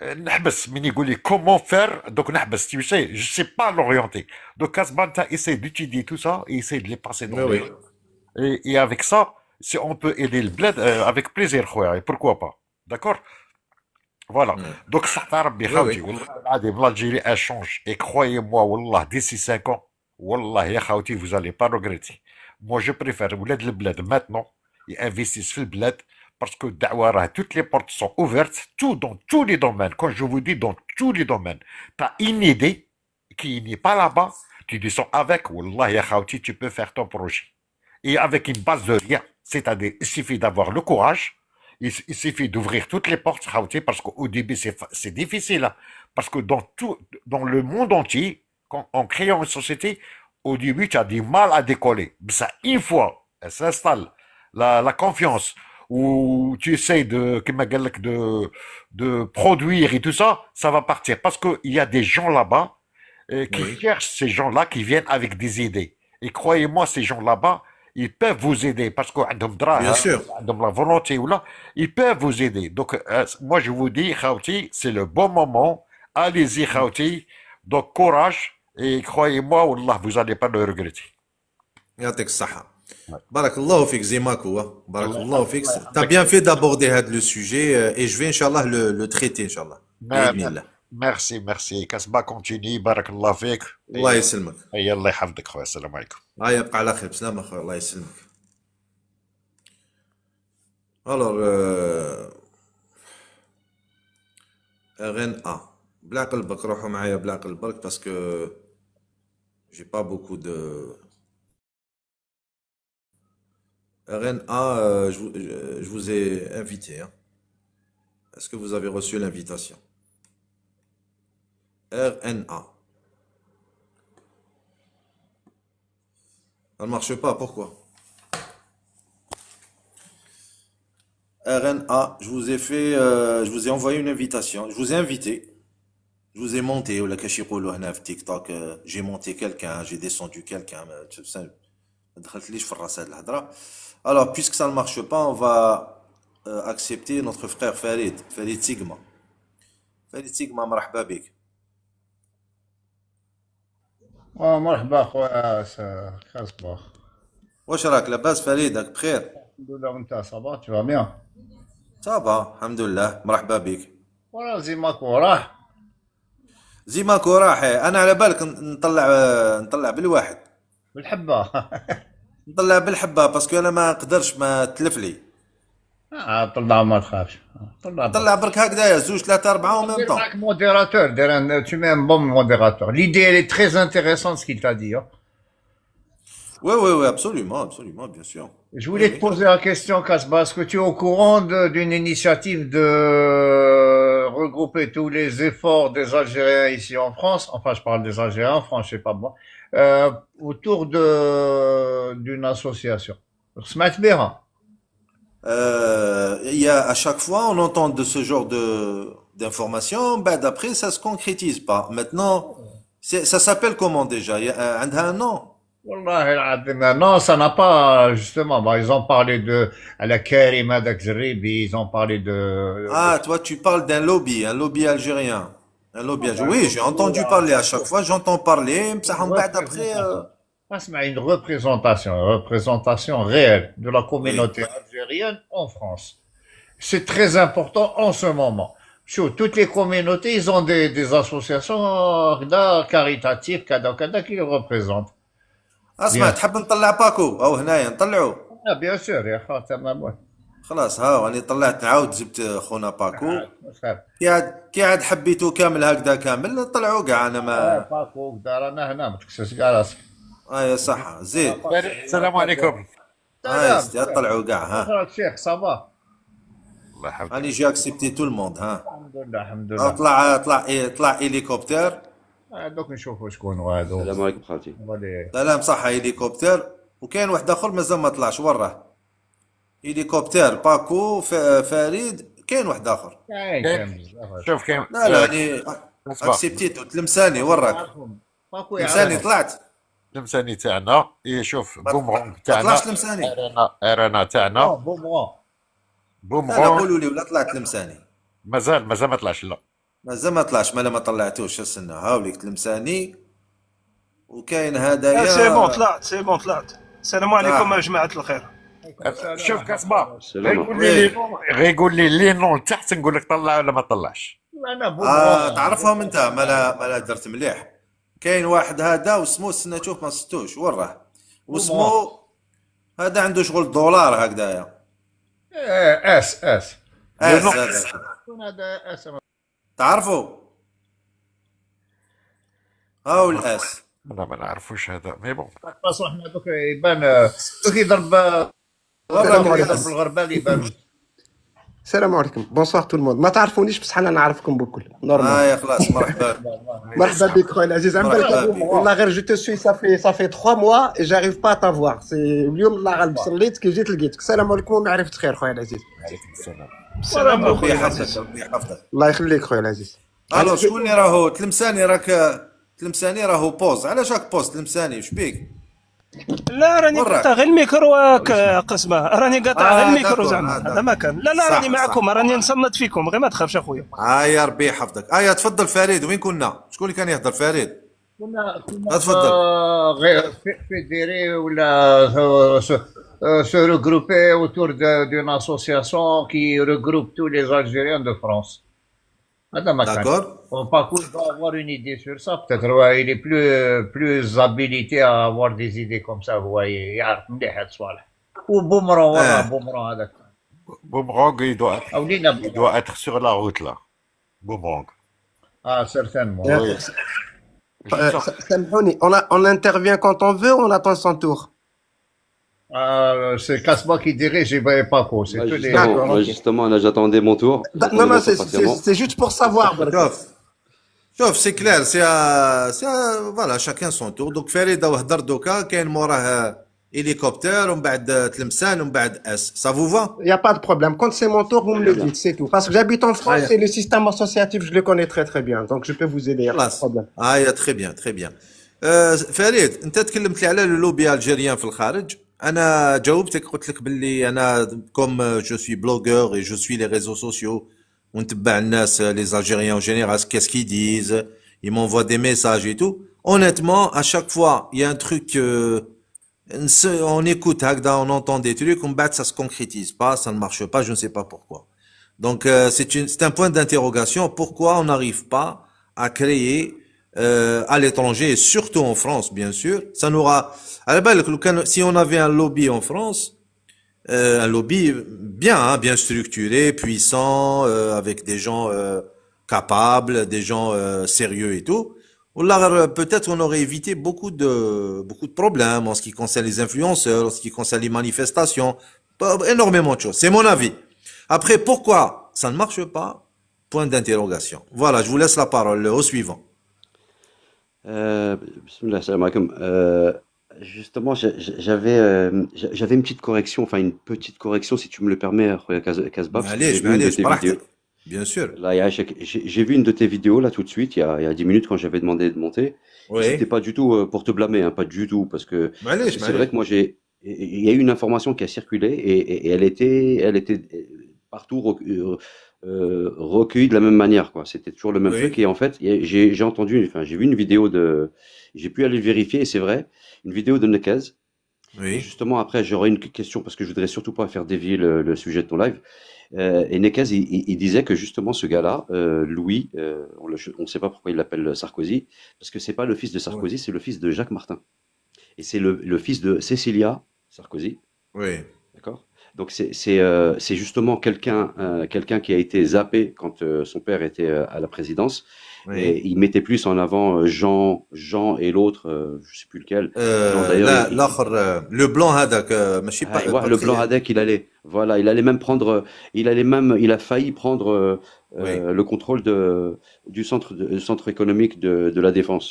نحبس من يقول لي comment faire donc نحبس tu sais je sais pas l'orienter donc Casbanta essaie d'étudier tout ça et essaie de les passer dans oui, les oui. gens et avec ça si on peut aider le bled avec plaisir خويا et pourquoi pas d'accord voilà Hmm. donc ça t'a ربي Oui, خاوتي oui. والله العظيم l'Algérie elle change et croyez-moi والله d'ici 5 ans والله يا خاوتي vous allez pas regretter moi je préfère ولاد البلاد maintenant ils investissent في البلاد parce que دعوة toutes les portes sont ouvertes tout dans tous les domaines quand je vous dis dans tous les domaines t'as une idée qui n'est pas là-bas tu descends avec والله يا خاوتي tu peux faire ton projet et avec une base de rien. C'est-à-dire, il suffit d'avoir le courage, il suffit d'ouvrir toutes les portes, Khawti, parce qu'au début, c'est difficile, hein. Parce que dans le monde entier, en créant une société, au début, tu as du mal à décoller. Mais ça, une fois, elle s'installe, la confiance, où tu essaies de produire et tout ça, ça va partir. Parce qu'il y a des gens là-bas qui Oui, cherchent ces gens-là qui viennent avec des idées. Et croyez-moi, ces gens là-bas, ils peuvent vous aider parce qu'عندهم bien دراهم, sûr. عندهم la volonté ou là, ils peuvent vous aider. Donc, moi, je vous dis, Khawti, c'est le bon moment. Allez-y, Khawti. Donc, courage. Et croyez-moi, Wallah, vous n'allez pas le regretter. يعطيك الصحة. بارك الله فيك زيماكو. بارك Allah الله فيك. Allah T'as يحفظك. bien fait d'aborder le sujet et je vais, Inch'Allah, le traiter, Inch'Allah. Ma- بإذن ma- الله. Merci, merci. Kasba continue. Barakallah fik. الله يسلمك. Et Allah يحفظك, خويا. السلام عليكم. يبقى على خير. بسلامة أخويا. الله يسلمك. Alors, RNA. بلا قلبك روحوا معايا بلا قلبك parce que j'ai pas beaucoup de RNA. Je vous ai invité, hein. Est-ce que vous avez reçu l'invitation? RNA. Ça ne marche pas, pourquoi? RNA, je vous ai envoyé une invitation, je vous ai invité, je vous ai monté, ou la كيقولوا هنا في TikTok, j'ai monté quelqu'un, j'ai descendu quelqu'un, ça ما دخلتليش في الراس هاد الهضرة. Alors, puisque ça ne marche pas, on va accepter notre frère Farid Sigma. Farid Sigma, مرحبا بك. مرحبا خويا كاسبر. واش راك لاباس فريد؟ راك بخير؟ الحمد لله وانت صباح tu vas bien. صافا الحمد لله. مرحبا بك. ولا زيماك وراه. زيماكو راحي. انا على بالك نطلع بالواحد، بالحبة. نطلع بالحبه باسكو انا ما نقدرش ما تلف لي. طلع ما تخافش. طلع برك. نطلع برك هكذايا زوج ثلاثه اربعه او ميم دير طون. معاك موديراتور tu mets un bon modérateur. L'idée elle est très intéressante ce qu'il t'a dit. Hein. Oui, absolument, bien sûr. Je Oui, voulais te oui. poser la question, Kasbah. Est-ce que tu es au courant d'une initiative de regrouper tous les efforts des Algériens ici en France, enfin je parle des Algériens en France, je sais pas moi, autour d'une association. سمعت بها. Il y a à chaque fois on entend de ce genre de d'informations, ben d'après ça se concrétise pas. Maintenant, ça s'appelle comment déjà? Il y a عندها un nom? والله العظيم non, ça n'a pas justement. Bah, ils ont parlé de à la Karim هذاك Zeribi, ils ont parlé Ah, toi tu parles d'un lobby, un lobby algérien. Un lobby algérien. Oui, j'ai entendu parler à chaque fois, j'entends parler, بصح من بعد après une représentation réelle de la communauté algérienne en France. C'est très important en ce moment. Sur toutes les communautés, ils ont des associations caritatives, qui les représentent. اسمع، Bien. تحب نطلع باكو او هنايا نطلعوا؟ Ah, bien sûr, يا خاطر ما بون. خلاص ها راني طلعت نعاود جبت خونا باكو. خير. كي عاد حبيتو كامل هكذا كامل نطلعوا كاع انا ما. باكو دارنا هنا ما تكسرش كاع راسك. يا صح زيد. السلام عليكم. هاي طلعوا كاع ها. راك شيخ صباح. الله يحفظك. راني جي اكسبتي تو الموند ها. الحمد لله الحمد أو لله. طلع هليكوبتر. دوك نشوفوا شكون هادو. السلام عليكم خالتي. ولي لا لا مصح هليكوبتر. وكاين واحد اخر مازال ما طلعش وراه. هليكوبتر باكو فريد كاين واحد اخر. كاين بزاف. شوف كاين لا لا يعني اسمع اكسبتيتو تلمساني وراك. يعرفهم. باكو تلمساني يعرفهم. طلعت. تلمساني تاعنا شوف بومرونغ ما تاعنا طلعش تلمساني. ارنا تاعنا بومبون. لا لا بومرونغ قولوا لي ولا طلعت تلمساني. مازال ما طلعش لا. مازال ما طلعش مالا ما طلعتوش استنى هاوليك تلمساني. وكاين سي بون هدايا. طلعت سي بون طلعت. السلام عليكم يا جماعة الخير. شوف كاسبا السلام غيقول لي لي نون تحت نقول لك طلع ولا ما طلعش. انا بومبون. تعرفهم انت مالا درت مليح. كاين واحد هذا واسمو استنى شوف ما ستوش وراه. واسمو هذا عنده شغل دولار هكذايا. اس اس لو هذا شكون هذا اس؟ تعرفوا هاو الاس. انا ما نعرفوش هذا مي بون. باصو حنا دوك يبان دوك يضرب السلام عليكم. يضرب الغربال يبان. السلام عليكم بونسوار تو الموند. ما تعرفونيش بصح انا نعرفكم بكل نورمال. يا خلاص مرحبا. مرحبا بك خويا العزيز عم بالك مرحبا بك. والله غير جو تو سوي صافي 3 موا اي جاريف با تافوار سي اليوم الله غالب صليت كي جيت لقيتك. السلام عليكم ومعرفة خير خويا العزيز. عليكم السلام. السلام ربي عليكم. يحفظك ربي يحفظك. الله يخليك خويا العزيز. الو شكون اللي راهو تلمساني راك تلمساني راهو بوز علاش راك بوز تلمساني وش بيك؟ لا راني وراك. قاطع غير الميكرو قسمه راني قاطع غير الميكرو داكور، زعما داكور. هذا ما كان. لا لا صح، راني معكم صح. راني نصنت فيكم غير ما تخافش اخويا. يا ربي يحفظك. تفضل فريد وين كنا؟ شكون اللي كان يهضر فريد؟ كنا تفضل. غير fédérés ou se regrouper autour d'une association qui regroupe tous les Algériens de France. هذا ما كان. D'accord. Paco doit avoir une idée sur ça. Peut-être ouais, il est plus habilité à avoir des idées comme ça. Vous voyez, يعرف مليح هاد الصوالح. وبومرون وراه بومرون هذاك. بومرونغ il أولينا doit être sur la route là. Boomerang. certainement. Oui. سامحوني on intervient quand on veut on attend son tour. C'est Kasbah qui dirige et Paco. C'est tous les. D'accord, Moi, ok. justement, là, j'attendais mon tour. Non J'attendais non mon tour patiemment. c'est juste pour savoir. شوف سي كلير فوالا شاكان سون تور. دوك فريد هضر دوكا كاين موراه هليكوبتر ومن بعد تلمسان ومن بعد اس سا فو فا. Il y a pas de problème. Quand c'est mon tour, vous me le dites, c'est tout. Parce que j'habite en France et le système associatif, je le connais très très bien. Donc je peux vous aider, y a pas de خلاص problème. تري بيان تري بيان. فريد انت تكلمت لي على اللوبي الجيريان في الخارج. انا جاوبتك قلت لك باللي انا كوم جو سوي بلوغور اي جو سوي لي ريزو سوسيو ونتبع الناس لي Algériens en général qu'est-ce qu'ils disent, ils m'envoient des messages et tout. Honnêtement, à chaque fois, il y a un truc on écoute هكذا, on entend des trucs, on bat, ça se concrétise pas, ça ne marche pas, je ne sais pas pourquoi. Donc c'est un point d'interrogation, pourquoi on n'arrive pas à créer à l'étranger et surtout en France bien sûr, ça n'aura à la base si on avait un lobby en France, un lobby bien, hein, bien structuré, puissant, avec des gens capables, des gens sérieux et tout. Là, peut-être on aurait évité beaucoup de problèmes en ce qui concerne les influenceurs, en ce qui concerne les manifestations, énormément de choses. C'est mon avis. Après, pourquoi ça ne marche pas? Point d'interrogation. Voilà, je vous laisse la parole au suivant. Bismillah, salam alaikum. Justement, j'avais une petite correction, enfin une petite correction, si tu me le permets, Khoya Kasbah, parce que Allez, j'ai vu une de tes vidéos. Bien sûr. Là, j'ai vu une de tes vidéos là tout de suite, il y a 10 minutes quand j'avais demandé de monter. Oui. C'était pas du tout pour te blâmer, hein, pas du tout, parce que Allez, c'est vrai que moi il y a eu une information qui a circulé et elle était partout recueillie de la même manière, quoi. C'était toujours le même Oui. truc et en fait, j'ai entendu, enfin, j'ai vu une vidéo j'ai pu aller le vérifier et c'est vrai, une vidéo de Nekez. Et Oui. justement, après, j'aurais une question parce que je voudrais surtout pas faire dévier le sujet de ton live. Et Nekez, il disait que justement ce gars-là, Louis, on ne sait pas pourquoi il l'appelle Sarkozy, parce que c'est pas le fils de Sarkozy, c'est le fils de Jacques Martin. Et c'est le fils de Cécilia Sarkozy, Oui. d'accord? Donc c'est justement quelqu'un qui a été zappé quand son père était à la présidence. Et Oui. il mettait plus en avant Jean et l'autre, je sais plus lequel. Jean d'ailleurs, لا الاخر لو بلون هذاك ماشي ouais, le blanc باتريا. Hadek, voilà, il a failli prendre Oui. le contrôle du centre économique de la défense,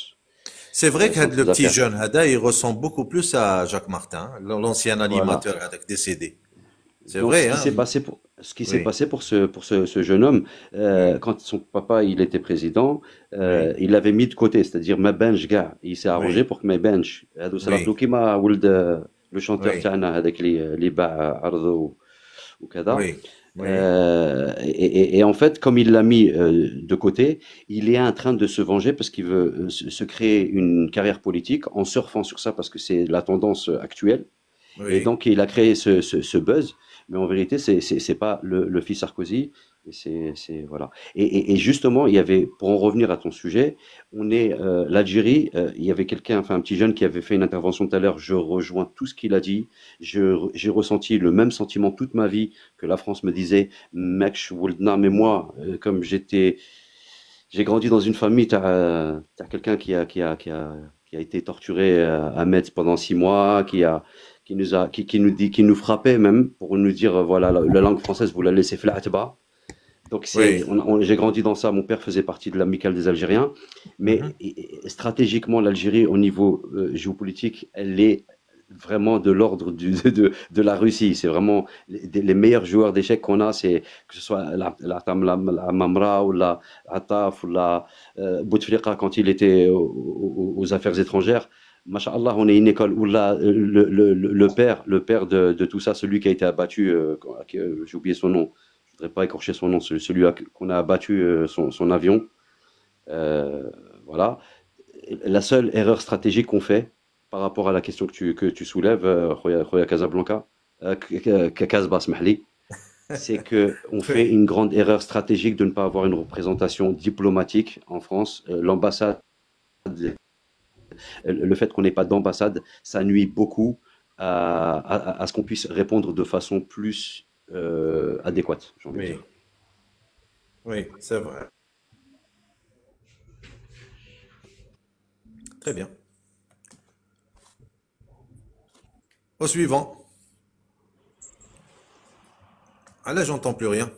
C'est vrai que centre le des petit affaires. jeune هذا il ressemble beaucoup plus à Jacques Martin, hein, l'ancien Voilà. animateur هذاك décédé. C'est Donc, vrai, hein? ce qui s'est Oui. passé pour ce jeune homme, Oui. quand son papa il était président, Oui. il l'avait mis de côté, c'est-à-dire ma bench gars, il s'est arrangé Oui. pour que ma bench, هادو صراتو Oui. كيما ولد le chanteur Oui. تاعنا هذاك اللي باع عرضه وكذا. Oui. Oui. Et en fait, comme il l'a mis de côté, il est en train de se venger parce qu'il veut se créer une carrière politique en surfant sur ça parce que c'est la tendance actuelle. Et Oui. donc, il a créé ce buzz. Mais en vérité, c'est pas le fils Sarkozy. Et voilà. Et justement, il y avait, pour en revenir à ton sujet, l'Algérie, il y avait quelqu'un, enfin un petit jeune qui avait fait une intervention tout à l'heure. Je rejoins tout ce qu'il a dit. J'ai ressenti le même sentiment toute ma vie que la France me disait, mec, mais moi, comme j'ai grandi dans une famille, t'as quelqu'un qui a été torturé à Metz pendant 6 mois, qui nous frappait même pour nous dire voilà la langue française vous la laissez flat bas. Donc Oui. j'ai grandi dans ça. Mon père faisait partie de l'amicale des Algériens, mais Mhm. stratégiquement l'Algérie au niveau géopolitique, elle est vraiment de l'ordre de la Russie. C'est vraiment les meilleurs joueurs d'échecs qu'on a, c'est que ce soit la Mamra ou la Ataf ou la Bouteflika quand il était aux affaires étrangères. Masha'Allah, on est une école où là, le père de tout ça, celui qui a été abattu, j'ai oublié son nom, je voudrais pas écorcher son nom, celui qu'on a abattu son avion. Voilà. La seule erreur stratégique qu'on fait par rapport à la question que tu soulèves, Khoya Casablanca, Casbah, Smahli, c'est qu'on fait Oui. une grande erreur stratégique de ne pas avoir une représentation diplomatique en France. L'ambassade, le fait qu'on n'ait pas d'ambassade, ça nuit beaucoup à ce qu'on puisse répondre de façon plus adéquate, j'ai envie de Oui. dire. Oui, c'est vrai. Très bien. Au suivant. Ah là, j'entends plus rien.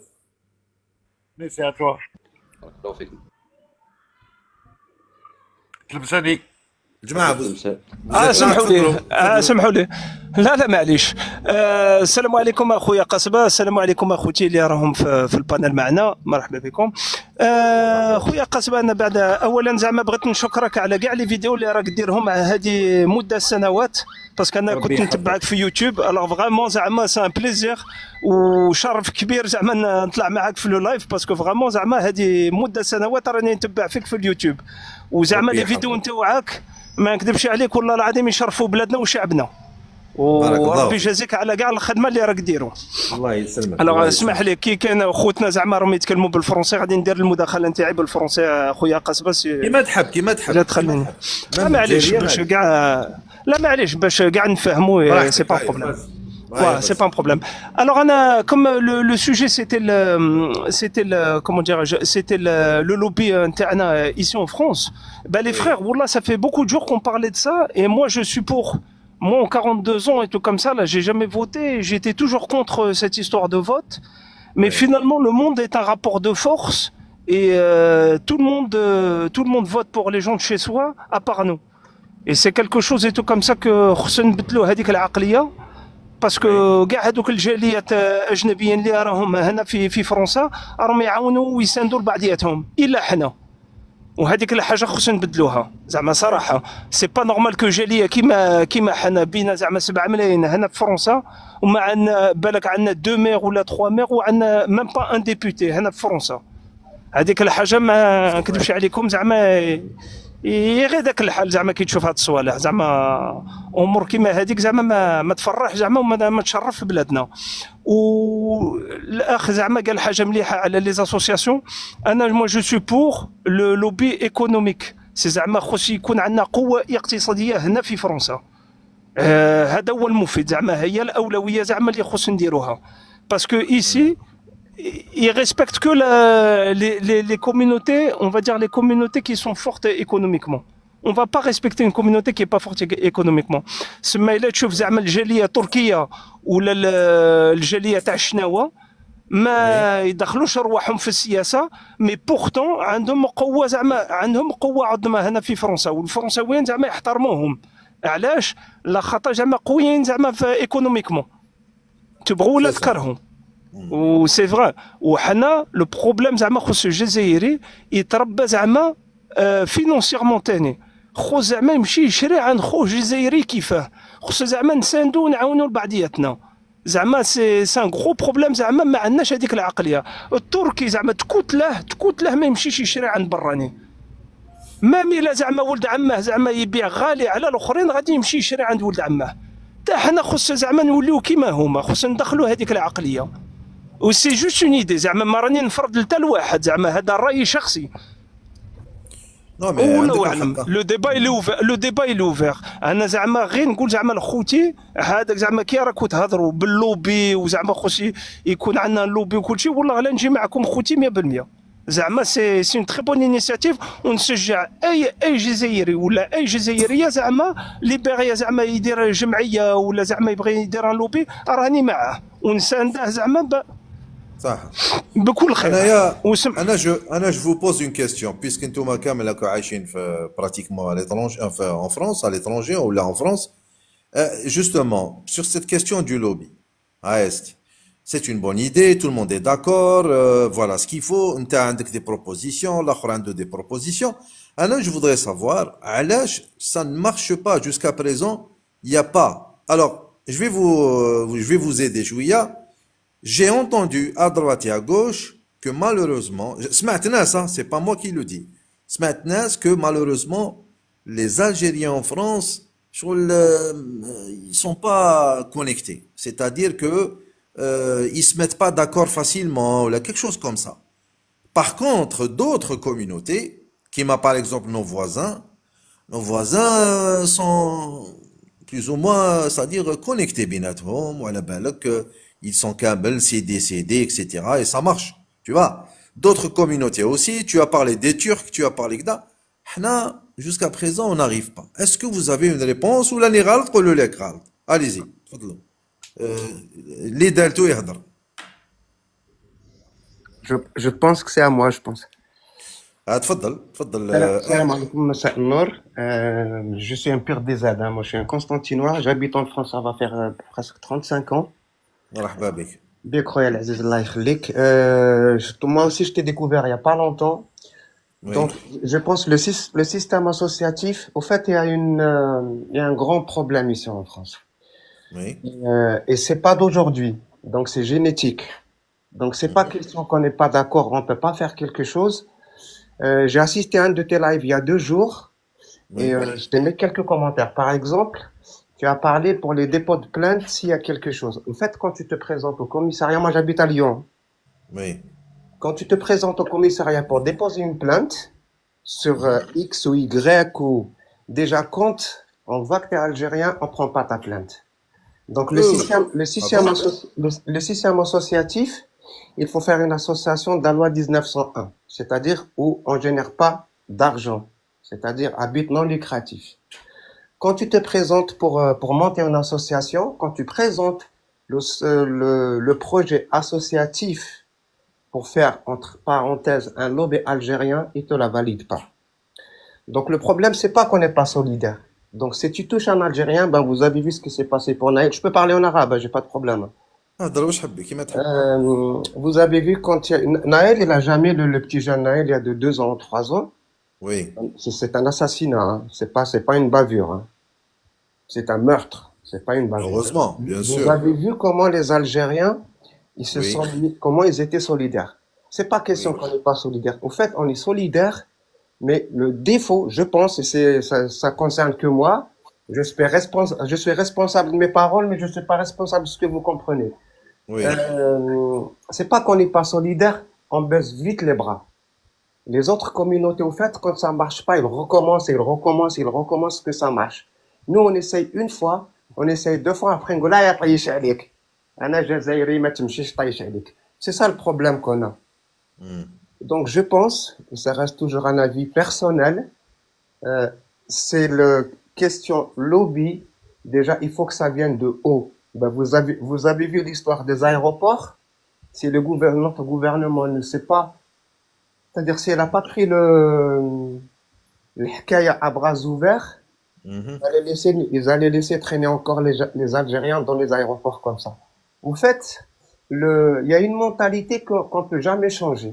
Mais c'est à toi. Là, on fait تلمساني. جماعة comme vous ça. êtes là, سمحوا لي تفضلوا. سمحوا لي لا معليش السلام عليكم اخويا قصبه، السلام عليكم اخوتي اللي راهم في البانel معنا، مرحبا بكم. خويا قصبه، انا بعد اولا زعما بغيت نشكرك على كاع لي فيديو اللي راك ديرهم هذه مده سنوات، باسكو انا ربي كنت نتبعك يحفظك. في يوتيوب. الوغ فريمون زعما سان بليزير وشرف كبير زعما نطلع معاك في لو لايف، باسكو فريمون زعما هذه مده سنوات راني نتبع فيك في اليوتيوب، وزعما ربي لي فيديو يحفظك. نتاوعك ما نكذبش عليك والله العظيم يشرفوا بلادنا وشعبنا، بارك الله وربي فيك. يجازيك على كاع الخدمه اللي راك ديروا. الله يسلمك. الوغ الله اسمح يسلمك. لي كي كان خوتنا زعما راهم يتكلموا بالفرنسي غادي ندير المداخله نتاعي بالفرنسي خويا قصبه كيما تحب كيما تحب لا كيما تخليني. تحب. لا ميم معليش الجزائرية باش معليش. كاع، لا معليش باش كاع نفهموا سي براحتك. با هاي بروبليم. بس. هاي Voilà, c'est بس. pas un problème. Alors, Anna, comme le sujet comment dire, c'était le lobby interne ici en France. Ben les Oui. frères, voilà, ça fait beaucoup de jours qu'on parlait de ça, et moi je suis pour. Moi, en 42 ans et tout comme ça, là, j'ai jamais voté. J'étais toujours contre cette histoire de vote. Mais Oui. finalement, le monde est un rapport de force, et tout le monde vote pour les gens de chez soi, à part nous. Et c'est quelque chose et tout comme ça que خصنا نبدلوا هذيك العقلية. باسكو Oui. كاع هذوك الجاليات اجنبيين اللي راهم هنا في فرنسا راهم يعاونوا ويساندوا لبعضياتهم الا حنا، وهذيك الحاجه خصنا نبدلوها زعما صراحه. سي با نورمال كو جاليه كيما حنا بينا زعما 7 ملايين هنا في فرنسا، وما عندنا بالك عندنا 2 مير ولا 3 مير، وعندنا ميم با ان ديبوتي هنا في فرنسا. هذيك الحاجه ما C'est نكذبش vrai. عليكم زعما غير ذاك الحال زعما كي تشوف هاد الصوالح زعما امور كيما هذيك زعما ما تفرح زعما وما تشرف في بلادنا. والاخ زعما قال حاجه مليحه على لي اسوسياسيون. انا مو جو سوي بور لو لوبي ايكونوميك، سي زعما خص يكون عندنا قوه اقتصاديه هنا في فرنسا. هذا هو المفيد زعما هي الاولويه زعما اللي خص نديروها باسكو ايسي ils respectent que les communautés, on va dire les communautés qui sont fortes économiquement. On va pas respecter une communauté qui est pas forte économiquement. سما إلا تشوف زعما الجالية التركية ولا الجالية تاع الشناوة ما يدخلوش رواحهم في السياسة مي بورتون عندهم قوة زعما عندهم قوة عظمى هنا في فرنسا والفرنساويين زعما يحترموهم علاش؟ لا خاطر زعما قويين زعما في ايكونوميكمون تبغوا ولا تكرهوا وسي فغا وحنا لو بروبليم زعما خص الجزائري يتربى زعما فينونسيغمون تاني خو زعما يمشي يشري عند خوه جزائري كيفاه خص زعما نساندو ونعاونو لبعضياتنا زعما سي ان غرو بروبليم زعما ما عندناش هذيك العقليه التركي زعما تكوت له ما يمشيش يشري عند براني مام الا زعما ولد عمه زعما يبيع غالي على الاخرين غادي يمشي يشري عند ولد عمه تا حنا خص زعما نوليو كيما هما خص ندخلوا هذيك العقليه وسي جوست اون ايدي زعما ما راني نفرض لتا الواحد زعما هذا الراي شخصي Non, mais والله عندك اعلم الحق. لو ديبا إلي اوفير انا زعما غير نقول زعما لخوتي هذاك زعما كي راكو تهضروا باللوبي وزعما خص يكون عندنا اللوبي وكل شيء والله غلا نجي معكم خوتي 100% زعما سي اون تري بون انيشيتيف ونشجع اي جزائري ولا اي جزائريه زعما اللي باغي زعما يدير جمعيه ولا زعما يبغي يدير ان لوبي راني معاه ونسانده زعما صح. بكل خير أنا وسمح je vous pose une question puisque انتوما كامل راكو عايشين في pratiquement à l'étranger enfin en France à l'étranger ou là en France justement sur cette question du lobby à Est c'est une bonne idée tout le monde est d'accord voilà ce qu'il faut انت عندك des propositions l'autre عنده des propositions أنا je voudrais savoir علاش ça ne marche pas jusqu'à présent il y a pas alors je vais vous aider شوية. J'ai entendu à droite et à gauche que malheureusement, سمعت ناس, hein, c'est pas moi qui le dis. سمعت ناس que malheureusement les Algériens en France ils sont pas connectés. C'est-à-dire que ils se mettent pas d'accord facilement ou là, quelque chose comme ça. Par contre, d'autres communautés, qui m'a par exemple nos voisins sont plus ou moins, c'est-à-dire connectés بيناتهم وعلى بالك ils sont câbles, c'est décédé, etc. Et ça marche, tu vois. D'autres communautés aussi, tu as parlé des Turcs, tu as parlé de Hna, jusqu'à présent, on n'arrive pas. Est-ce que vous avez une réponse ou la niralt ou le lekralt? Allez-y, تفضلوا. Les delto يهضر. Je pense que c'est à moi, je pense. تفضل Salam alaikum, Massa Nour. Je suis un pur des Ad, hein. Moi, je suis un Constantinois. J'habite en France, ça va faire presque 35 ans. مرحبا بك. Bien croyant, Aziz Allah yakhlik. Moi aussi, je t'ai découvert il y a pas longtemps. Oui. Donc, je pense que le système associatif, au fait, il y a un grand problème ici en France. Oui. Et c'est pas d'aujourd'hui. Donc, c'est génétique. Donc, c'est pas question qu'on n'est pas d'accord, on peut pas faire quelque chose. J'ai assisté à un de tes lives il y a 2 jours. Oui. Et je t'ai mis quelques commentaires. Par exemple, tu as parlé pour les dépôts de plainte s'il y a quelque chose. En fait, quand tu te présentes au commissariat, moi j'habite à Lyon. Oui. Quand tu te présentes au commissariat pour déposer une plainte sur X ou Y ou déjà quand on voit que tu es algérien, on prend pas ta plainte. Donc le système associatif, il faut faire une association de la loi 1901, c'est-à-dire où on génère pas d'argent, c'est-à-dire à but non lucratif. Quand tu te présentes pour monter une association, quand tu présentes le projet associatif pour faire, entre parenthèses, un lobby algérien, il te la valide pas. Donc le problème, c'est pas qu'on n'est pas solidaire. Donc si tu touches un Algérien, ben vous avez vu ce qui s'est passé pour Naël. Je peux parler en arabe, hein, j'ai pas de problème. هضر واش حبي كيما تحب. Vous avez vu quand Naël, il a jamais le petit jeune Naël, il y a de 2 ans, 3 ans. Oui. C'est un assassinat, hein. C'est pas une bavure, hein. C'est un meurtre. C'est pas une bavure. Heureusement, bien sûr. Vous avez vu comment les Algériens, ils se Oui. sont mis, comment ils étaient solidaires. C'est pas question qu'on n'est pas solidaire. Au fait, on est solidaire, mais le défaut, je pense, et ça concerne que moi, je suis responsable de mes paroles, mais je suis pas responsable de ce que vous comprenez. Oui. C'est pas qu'on n'est pas solidaire, on baisse vite les bras. Les autres communautés, au fait, quand ça marche pas, ils recommencent que ça marche. Nous, on essaye une fois, On essaye 2 fois, après on dit là, يا طيش عليك. أنا جزائري ما تمشيش طيش عليك. C'est ça le problème qu'on a. Hmm. Donc je pense, et ça reste toujours un avis personnel, euh, c'est le question lobby. Déjà, il faut que ça vienne de haut. Ben, vous avez vu l'histoire des aéroports. Si notre gouvernement ne sait pas, c'est-à-dire si elle n'a pas pris le hikaya à bras ouverts, Mhm. ils allaient laisser traîner encore les Algériens dans les aéroports comme ça. Au fait, il y a une mentalité qu'on peut jamais changer.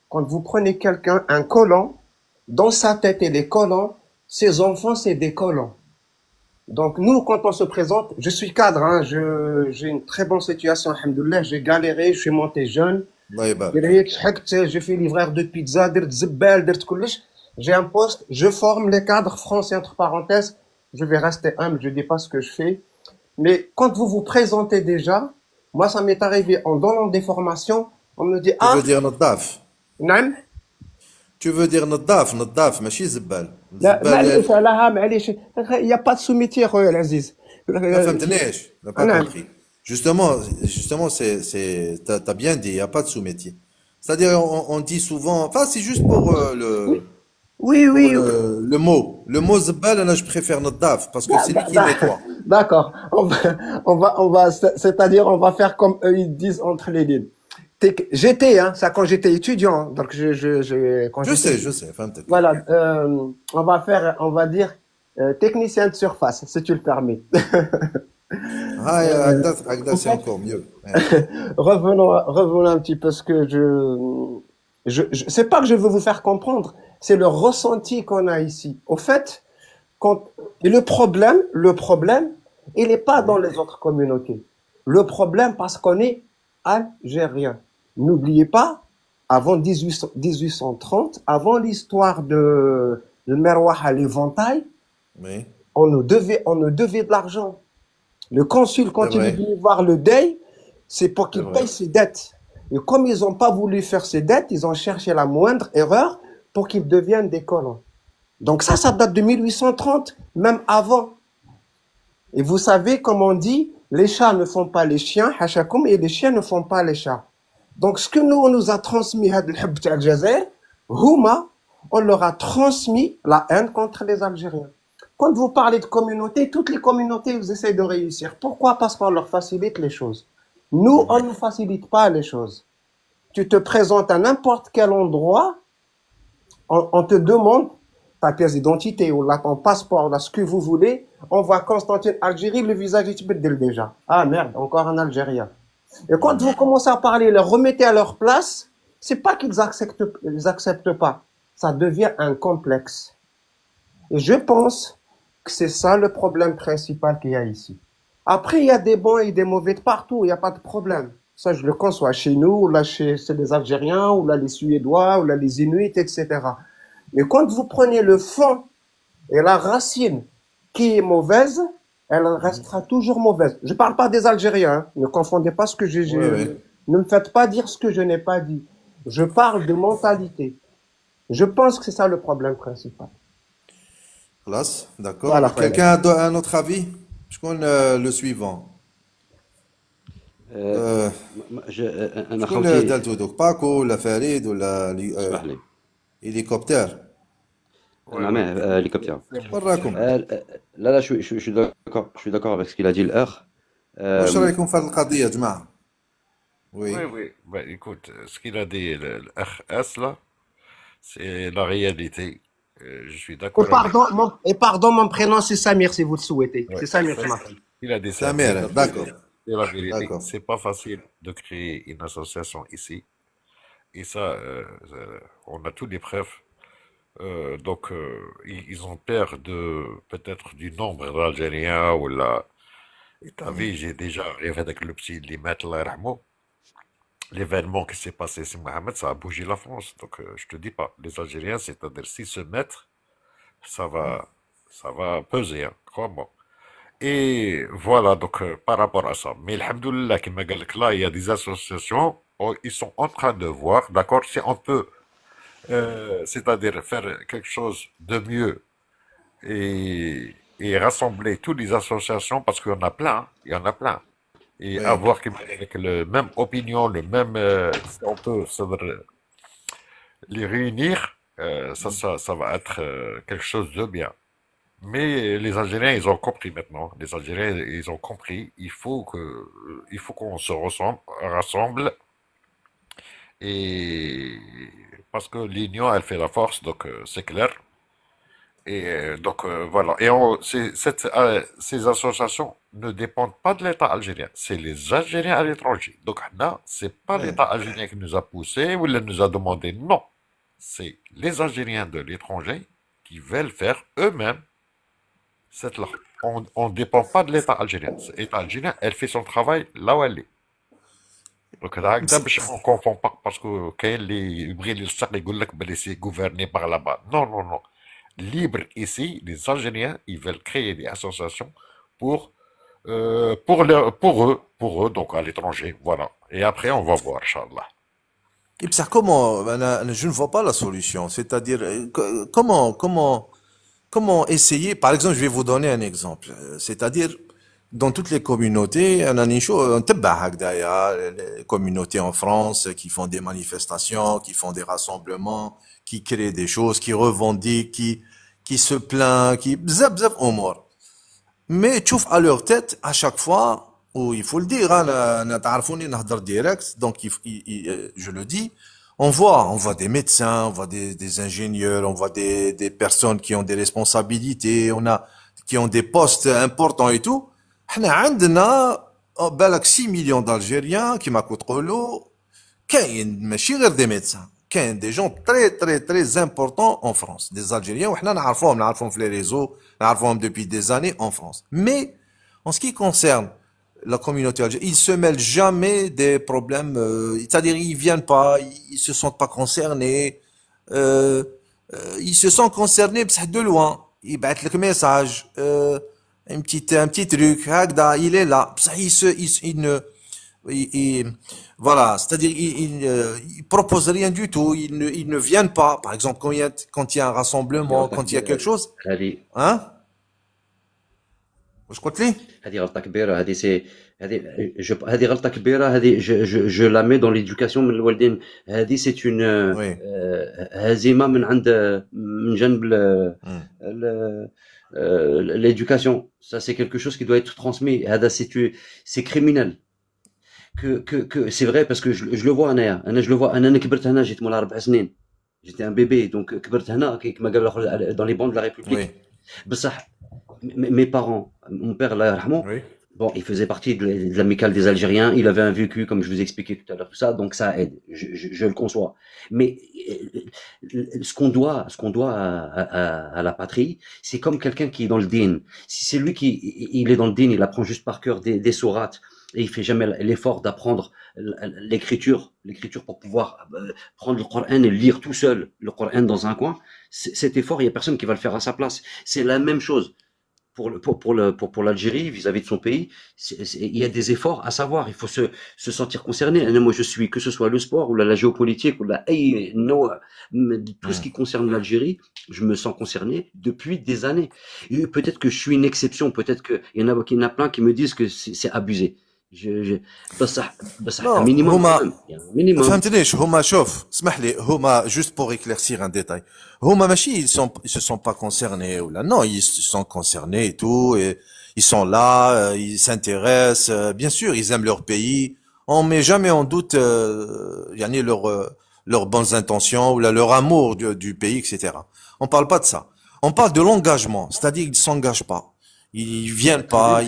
Quand vous prenez quelqu'un, un colon, dans sa tête, il est colon, ses enfants, c'est des colons. Donc nous, quand on se présente, je suis cadre, hein, j'ai une très bonne situation, alhamdoulilah, j'ai galéré, je suis monté jeune, Allah يبارك. j'ai fait livreur de pizza, درت زبال, درت كلش. J'ai un poste, je forme les cadres français, entre parenthèses, je vais rester humble, je dis pas ce que je fais. Mais quand vous vous présentez déjà, moi ça m'est arrivé en donnant des formations, on me dit, Tu ah, veux dire نظاف. نعم. Tu veux dire نظاف ماشي زبال. لا زبال. معليش علىها معليش il y a pas de sous-métier خويا العزيز. ما فهمتنيش. T'as pas نعم. compris. Justement, t'as bien dit, il n'y a pas de sous-métier. C'est-à-dire, on dit souvent, enfin, c'est juste pour Oui, pour oui. le mot. Le mot zbal, là, je préfère nodaf, parce que c'est lui qui nettoie. D'accord. C'est-à-dire, on va faire comme eux, ils disent entre les lignes. J'étais, hein, ça quand j'étais étudiant, donc quand Je j'étais, sais, enfin, peut-être. voilà, on va dire, technicien de surface, si tu le permets. Ah, et Agda, En c'est fait, encore mieux. Ouais. revenons un petit peu, parce que c'est pas que je veux vous faire comprendre, c'est le ressenti qu'on a ici. Au fait, et le problème, il n'est pas dans les autres communautés. Le problème, parce qu'on est algérien. N'oubliez pas, avant 1830, avant l'histoire de Merouah à l'éventail, Oui, on nous devait de l'argent. Le consul, quand c'est il est vrai, venu voir le Dey, c'est pour c'est qu'il vrai. paye ses dettes. Et comme ils n'ont pas voulu faire ses dettes, ils ont cherché la moindre erreur pour qu'ils deviennent des colons. Donc ça date de 1830, même avant. Et vous savez, comme on dit, les chats ne font pas les chiens, hachakoum, et les chiens ne font pas les chats. Donc ce que nous, on nous a transmis, had al-hubb ta al-Jazair, Houma, on leur a transmis la haine contre les Algériens. Quand vous parlez de communauté, toutes les communautés, vous essayez de réussir. Pourquoi? Parce qu'on leur facilite les choses. Nous, on ne facilite pas les choses. Tu te présentes à n'importe quel endroit, on te demande ta pièce d'identité ou là ton passeport, là ce que vous voulez. On voit Constantine Algérie, le visage est déjà. Ah merde, encore un Algérien. Et quand vous commencez à parler, les remettez à leur place, c'est pas qu'ils acceptent pas. Ça devient un complexe. Et je pense que c'est ça le problème principal qu'il y a ici. Après, il y a des bons et des mauvais de partout, il n'y a pas de problème. Ça, je le conçois chez nous, ou là, c'est les Algériens, ou là, les Suédois, ou là, les Inuits, etc. Mais quand vous prenez le fond et la racine qui est mauvaise, elle restera toujours mauvaise. Je parle pas des Algériens, hein. Ne confondez pas ce que Ouais. ne me faites pas dire ce que je n'ai pas dit. Je parle de mentalité. Je pense que c'est ça le problème principal. Classe, d'accord. Voilà, Quelqu'un a un autre avis? Je connais le suivant. آه، Euh, انا شكون خوتي دالتو دوك باكو ولا فريد ولا اسمح لي هليكوبتر؟ نعم هليكوبتر وراكم. لا لا شو داكور avec ce qu'il a dit الاخ واش رايكم في هذه القضيه يا جماعه؟ Oui, وي. oui. Bah, écoute, ce qu'il a dit, l'RS, là, c'est la réalité. Je suis d'accord avec Pardon, mon prénom c'est Samir si vous le souhaitez. ouais, C'est Samir ça, je m'appelle. il a dit ça, سمير d'accord, c'est la vérité. d'accord. C'est pas facile de créer une association ici. Et ça, on a tous les preuves. Donc, ils ont peur de peut-être du nombre d'Algériens ou la. Et t'as vu, j'ai déjà rêvé avec le petit Limet, Allah yarhamou. L'événement qui s'est passé, c'est Mohamed, ça a bougé la France. Donc, je te dis pas, les Algériens, c'est-à-dire s'ils se mettent, ça va peser, hein, crois-moi. Et voilà, donc par rapport à ça. Mais alhamdoulilah, qui m'a dit que là, il y a des associations, oh, ils sont en train de voir, d'accord, si on peut, c'est-à-dire faire quelque chose de mieux et et rassembler toutes les associations, parce qu'il y en a plein, hein, il y en a plein, et Oui. avoir avec le même opinion, le même, si on peut les réunir, ça va être quelque chose de bien. Mais les Algériens, ils ont compris maintenant. Les Algériens, ils ont compris. Il faut qu'on rassemble, et parce que l'union, elle fait la force, donc c'est clair. Et donc voilà. Et ces associations ne dépendent pas de l'État algérien. C'est les Algériens à l'étranger. Donc là, c'est pas Oui. l'État algérien qui nous a poussé ou il nous a demandé. Non, c'est les Algériens de l'étranger qui veulent faire eux-mêmes cette loi. On ne dépend pas de l'État algérien. L'État algérien, elle fait son travail là où elle est. Donc là, on ne confond pas parce que quand les c'est gouverné par là-bas. Non, non, non. Libre ici, les Algériens, ils veulent créer des associations pour, pour eux, donc à l'étranger. Voilà. Et après, on va voir, Inch'Allah. Et puis ça, comment, je ne vois pas la solution. C'est-à-dire, comment essayer, par exemple, je vais vous donner un exemple. C'est-à-dire, dans toutes les communautés, on تبع هكذايا, les communautés en France qui font des manifestations, qui font des rassemblements, qui créent des choses, qui revendiquent, qui se plaignent, qui bzaf bzaf امور. Mais tu à leur tête, à chaque fois, où il faut le dire, hein, تعرفوني نهضر direct, donc je le dis, on voit des médecins, on voit des ingénieurs, on voit des personnes qui ont des responsabilités, qui ont des postes importants et tout. احنا عندنا بالك 6 millions d'Algériens كيما كتقولوا كاين ماشي غير des médecins كاين des gens très très très importants en France des Algériens وحنا نعرفوهم في les réseaux نعرفوهم depuis des années en France mais en ce qui concerne la communauté algérienne ils se mêlent jamais des problèmes c'est-à-dire ils viennent pas ils se sentent pas concernés euh, ils se sentent concernés بصح de loin ils battent le message un petit truc, هكذا, il est là. Ça, voilà, c'est-à-dire, il propose rien du tout, ils ne viennent pas. Par exemple, quand il y a un هذه rassemblement, غلطة quand il y a كبيرة. quelque chose, هذه hein? واش قلت لي؟ هذه غلطة كبيرة. هذه سي هذه هذه غلطة كبيرة. هذه je la mets dans l'éducation من الوالدين. هذه c'est une Oui. هزيمة من جانب Hmm. l'éducation. Ça c'est quelque chose qui doit être transmis. هذا c'est criminel. Que c'est vrai parce que je le vois أنا je le vois. أنا كبرت هنا جيت مولا 4 سنين. J'étais un bébé donc كبرت هنا كما قال الآخر dans les bancs de la République. Oui. بصح mes parents, mon père, Allah yarhamou, Oui. bon, il faisait partie de l'amicale des Algériens. Il avait un vécu, comme je vous expliquais tout à l'heure, tout ça, donc ça aide. Je le conçois. Mais ce qu'on doit à la patrie, c'est comme quelqu'un qui est dans le din. Si c'est lui il est dans le din, il apprend juste par cœur des sourates et il fait jamais l'effort d'apprendre l'écriture pour pouvoir prendre le Coran et lire tout seul le Coran dans un coin. Cet effort, il y a personne qui va le faire à sa place. C'est la même chose. Pour l'Algérie vis-à-vis de son pays, il y a des efforts à savoir. Il faut se sentir concerné. Et moi, je suis, que ce soit le sport ou la géopolitique ou tout ce qui concerne l'Algérie, je me sens concerné depuis des années. Et peut-être que je suis une exception. Peut-être qu'il y en a plein qui me disent que c'est abusé. بس un Non, minimum quand هما même. Il y a un minimum. فهمتنيش هما شوف اسمح لي هما juste pour éclaircir un détail هما ماشي ils se sont pas concernés ou là non ils se sont concernés et tout et ils sont là ils s'intéressent bien sûr ils aiment leur pays on met jamais en doute يعني leurs bonnes intentions ou là, leur amour du pays etc. On parle pas de ça on parle de l'engagement c'est-à-dire ils s'engagent pas ils viennent pas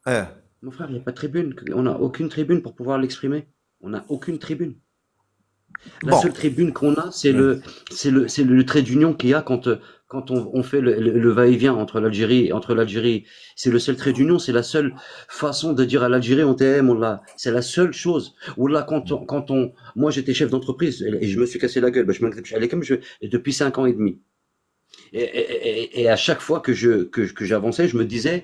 eh. Mon frère, il n'y a pas de tribune. On n'a aucune tribune pour pouvoir l'exprimer. On n'a aucune tribune. La Bon. seule tribune qu'on a, c'est le trait d'union qu'il y a quand on fait le va-et-vient entre l'Algérie. C'est le seul trait d'union, c'est la seule façon de dire à l'Algérie on t'aime, c'est la seule chose. Ou là, moi j'étais chef d'entreprise et je me suis cassé la gueule. Je m'inquiète, je comme depuis 5 ans et demi. Et à chaque fois que j'avançais, je me disais,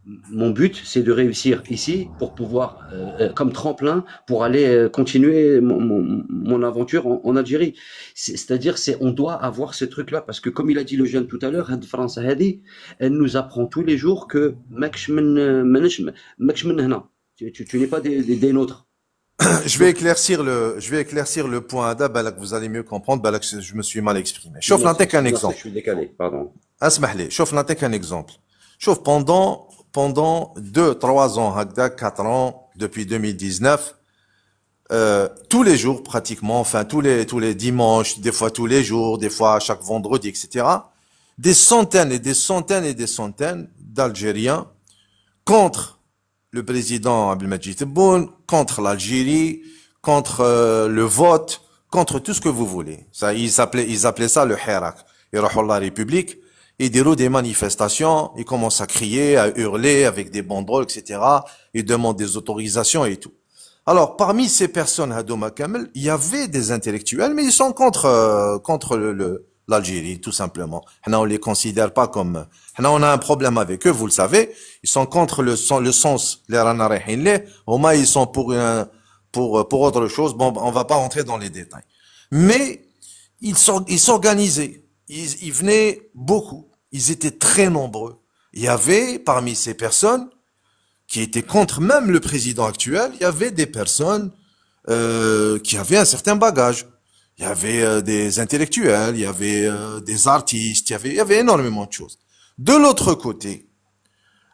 mon but, c'est de réussir ici pour pouvoir, comme tremplin, pour aller continuer mon aventure en Algérie. C'est-à-dire, on doit avoir ce truc-là, parce que comme il a dit le jeune tout à l'heure, Had France Hadi, elle nous apprend tous les jours que ماكش من هنا. Tu n'es pas des nôtres. Je vais éclaircir le point Ada, balak vous allez mieux comprendre, balak je me suis mal exprimé. شوف Non, نعطيك un non, exemple. je suis décalé, pardon. اسمح لي شوف نعطيك un exemple. شوف pendant 2-3 ans هكذا 4 ans depuis 2019 tous les jours pratiquement, enfin tous les dimanches, des fois tous les jours, des fois chaque vendredi, etc. Des centaines et des centaines et des centaines d'Algériens contre le président Abdelmadjid Tebboune, contre l'Algérie, contre le vote, contre tout ce que vous voulez. Ça, ils appelaient ça le Hirak. Ils rehont la République, ils déroulent des manifestations, ils commencent à crier, à hurler avec des banderoles, etc. Ils demandent des autorisations et tout. Alors, parmi ces personnes, Hadouma Kamel, il y avait des intellectuels, mais ils sont contre l'Algérie, tout simplement. On les considère pas comme, on a un problème avec eux, vous le savez. Ils sont contre le sens, les ranarehine, au moins ils sont pour autre chose. Bon, on va pas rentrer dans les détails. Mais, ils s'organisaient. Ils venaient beaucoup. Ils étaient très nombreux. Il y avait, parmi ces personnes, qui étaient contre même le président actuel, il y avait des personnes qui avaient un certain bagage. Il y avait des intellectuels, il y avait des artistes, il y avait énormément de choses. De l'autre côté,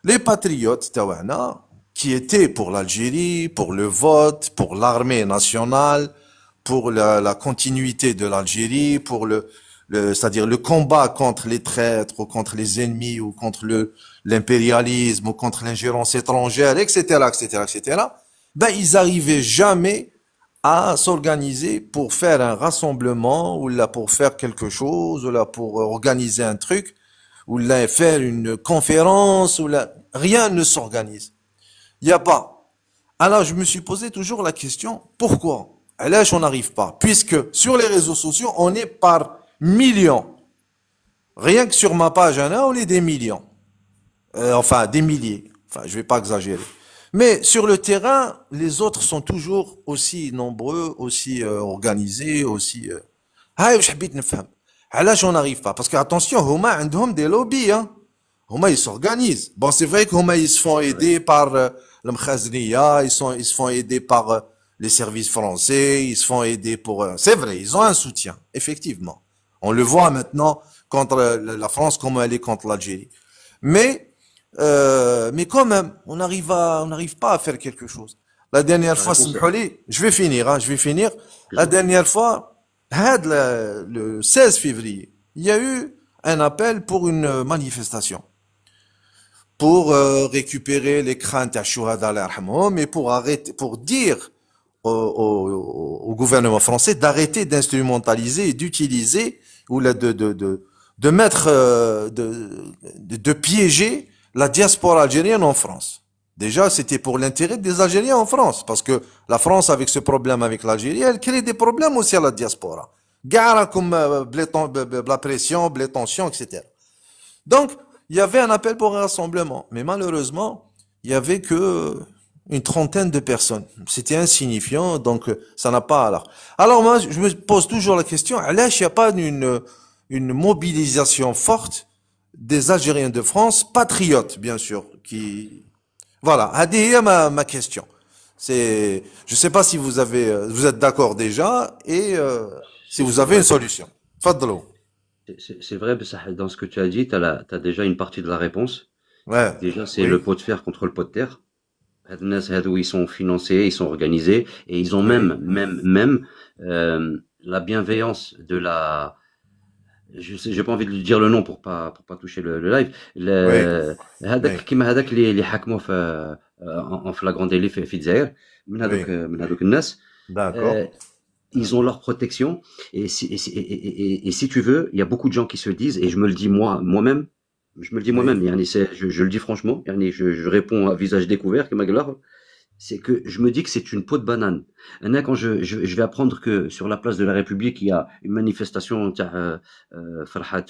les patriotes tawana, qui étaient pour l'Algérie, pour le vote, pour l'armée nationale, pour la continuité de l'Algérie, pour c'est-à-dire le combat contre les traîtres ou contre les ennemis ou contre l'impérialisme ou contre l'ingérence étrangère, etc., etc., etc., ben, ils arrivaient jamais à s'organiser pour faire un rassemblement ou là pour faire quelque chose ou là pour organiser un truc ou là faire une conférence ou là, rien ne s'organise. Il y a pas. Alors, je me suis posé toujours la question, pourquoi? Là, on n'arrive pas. Puisque sur les réseaux sociaux, on est par millions. Rien que sur ma page, on est des millions. Enfin, des milliers. Enfin, je vais pas exagérer. Mais sur le terrain, les autres sont toujours aussi nombreux, aussi organisés, aussi... هاي واش حبيت نفهم. علاش on n'arrive pas? Parce que attention, هما عندهم des lobbies, hein. هما ils s'organisent. Bon, c'est vrai qu'huma ils se font aider par le Mkhazniya, ils se font aider par les services français, ils se font aider pour... c'est vrai, ils ont un soutien, effectivement. On le voit maintenant contre la France, comment elle est contre l'Algérie. Mais quand même, on n'arrive pas à faire quelque chose. La dernière fois, je vais finir, hein, La dernière fois, le 16 février, il y a eu un appel pour une manifestation. Pour récupérer les craintes à Shuhada al-Arhamhum et pour dire au gouvernement français d'arrêter d'instrumentaliser et d'utiliser ou de mettre de piéger la diaspora algérienne en France. Déjà, c'était pour l'intérêt des Algériens en France, parce que la France, avec ce problème avec l'Algérie, elle crée des problèmes aussi à la diaspora. Gara comme la pression, les tensions, etc. Donc, il y avait un appel pour un rassemblement, mais malheureusement, il y avait que une trentaine de personnes. C'était insignifiant, donc ça n'a pas alors. Alors moi, je me pose toujours la question, là, il n'y a pas une mobilisation forte des Algériens de France, patriotes, bien sûr, qui... Voilà, c'est ma question. Je sais pas si vous êtes d'accord déjà, et si vous avez une solution. Fadlou. C'est vrai, dans ce que tu as dit, t'as déjà une partie de la réponse. Ouais. Déjà, c'est le pot de fer contre le pot de terre. Ils sont financés, ils sont organisés, et ils ont même la bienveillance de la... j'ai pas envie de lui dire le nom pour pas toucher le live. كيما هذاك اللي حكموا en flagrant délit في الجزائر من هذوك الناس. D'accord. Ils ont leur protection et si tu veux, il y a beaucoup de gens qui se disent, et je me le dis moi-même, je le dis franchement, je réponds à visage découvert, c'est que je me dis que c'est une peau de banane. Quand je vais apprendre que sur la place de la République, il y a une manifestation Farhat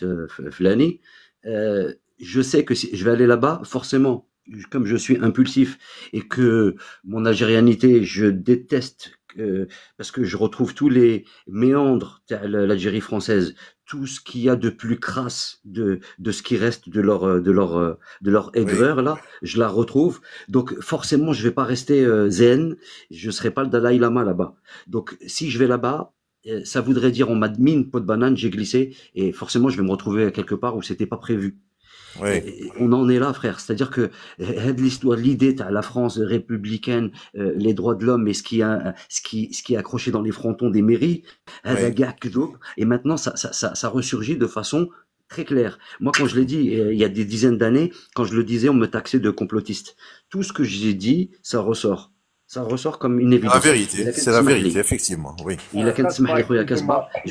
Flani, je sais que si je vais aller là-bas, forcément, comme je suis impulsif et que mon algérianité, je déteste parce que je retrouve tous les méandres de l'Algérie française, tout ce qu'il y a de plus crasse de ce qui reste de leur Oui. aigreur là, je la retrouve. Donc forcément, je vais pas rester zen, je serai pas le Dalai Lama là-bas. Donc si je vais là-bas, ça voudrait dire on m'a mis une peau de banane, j'ai glissé et forcément je vais me retrouver quelque part où c'était pas prévu. Oui. On en est là, frère. C'est-à-dire que l'histoire, l'idée de la France républicaine, les droits de l'homme et ce qui est accroché dans les frontons des mairies, Oui. et maintenant ça ressurgit de façon très claire. Moi, quand je l'ai dit il y a des dizaines d'années, quand je le disais, on me taxait de complotiste. Tout ce que j'ai dit, ça ressort. Ça ressort comme une La évidence. vérité, c'est la vérité, effectivement. Oui.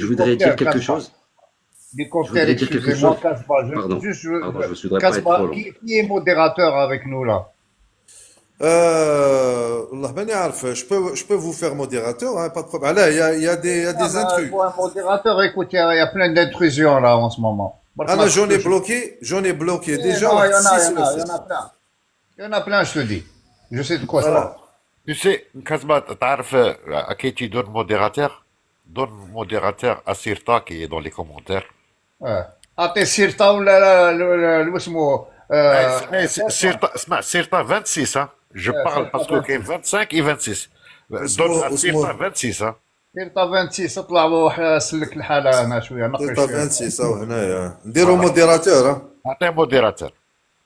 Je voudrais dire quelque chose. Les Je cocktails, voudrais dire quelque excusez-moi, chose. Casbah. Pardon. Juste, Pardon, je ne voudrais pas être Casbah, trop long. qui est modérateur avec nous là? والله ماني عارف je peux vous faire modérateur hein, pas de problème. Ah là il y a des intrus. Pour un modérateur, écoute, il y a plein d'intrusions là en ce moment. Ah là j'en ai bloqué déjà Non, il y en a, 6 il y en a, il y en a plein. Il y en a plein, je te dis. Je sais de quoi ça voilà. parle. Tu sais, Kazma, تعرف à qui tu donnes modérateur? Donne modérateur à Sirta qui est dans les commentaires. أعطي سيرتا ولا اسمه Sirta, اسمع Sirta 26 hein. Je parle parce que كاين 25 et 26. Donne à Sirta 26 hein. سيرتا 26 اطلع روح سلك الحالة أنا شوية نقي دلتا شوية. 26 اهو هنايا نديرو موديراتور ها أعطيه modérateur.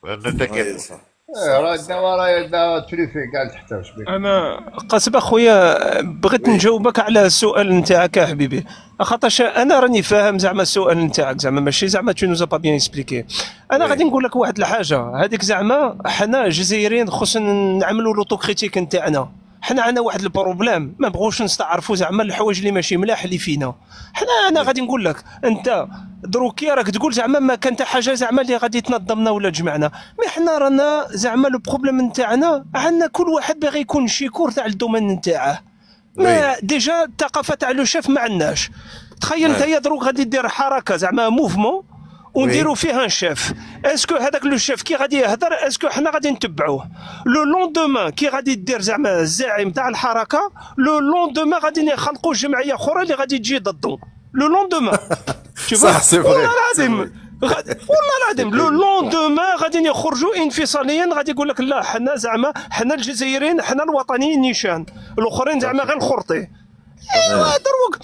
Ne هاي t'inquiète pas. صح راه الدواء راه تريفي قاعد تحت واش بيك. انا قاسم اخويا بغيت وي نجاوبك على السؤال نتاعك يا حبيبي، خاطرش انا راني فاهم زعما السؤال نتاعك، زعما ماشي زعما تو نوزا با بيان اكسبليكي. انا غادي وي نقول لك واحد الحاجه، هذيك زعما حنا الجزائريين خصنا نعملوا لوتوكريتيك نتاعنا. حنا عندنا واحد البروبليم، ما بغوش نستعرفوا زعما الحوايج اللي ماشي ملاح اللي فينا. انا وي غادي نقول لك، انت دروكي راك تقول زعما ما كان حتى حاجه زعما اللي غادي تنظمنا ولا تجمعنا، مي حنا رانا زعما لو بروبليم نتاعنا عندنا كل واحد باغي يكون شيكور تاع الدومين نتاعه. وي ما ديجا الثقافه تاع لو شيف ما عندناش. تخيل انت يا دروك غادي دير حركه زعما موفمون ونديروا وي فيها ان شيف، اسكو هذاك لو شيف كي غادي يهضر اسكو حنا غادي نتبعوه؟ لو لوندومان كي غادي دير زعما الزاعم تاع الحركه، لو لوندومان غادي يخلقوا جمعيه اخرى اللي غادي تجي ضده. لو لوندومان صح سي والله فري سي العظيم فري والله العظيم لو لوندومان غادي يخرجوا انفصاليا، غادي يقول لك لا حنا زعما حنا الجزائريين حنا الوطنيين نيشان، الاخرين زعما غير الخرطي. ايوا دروك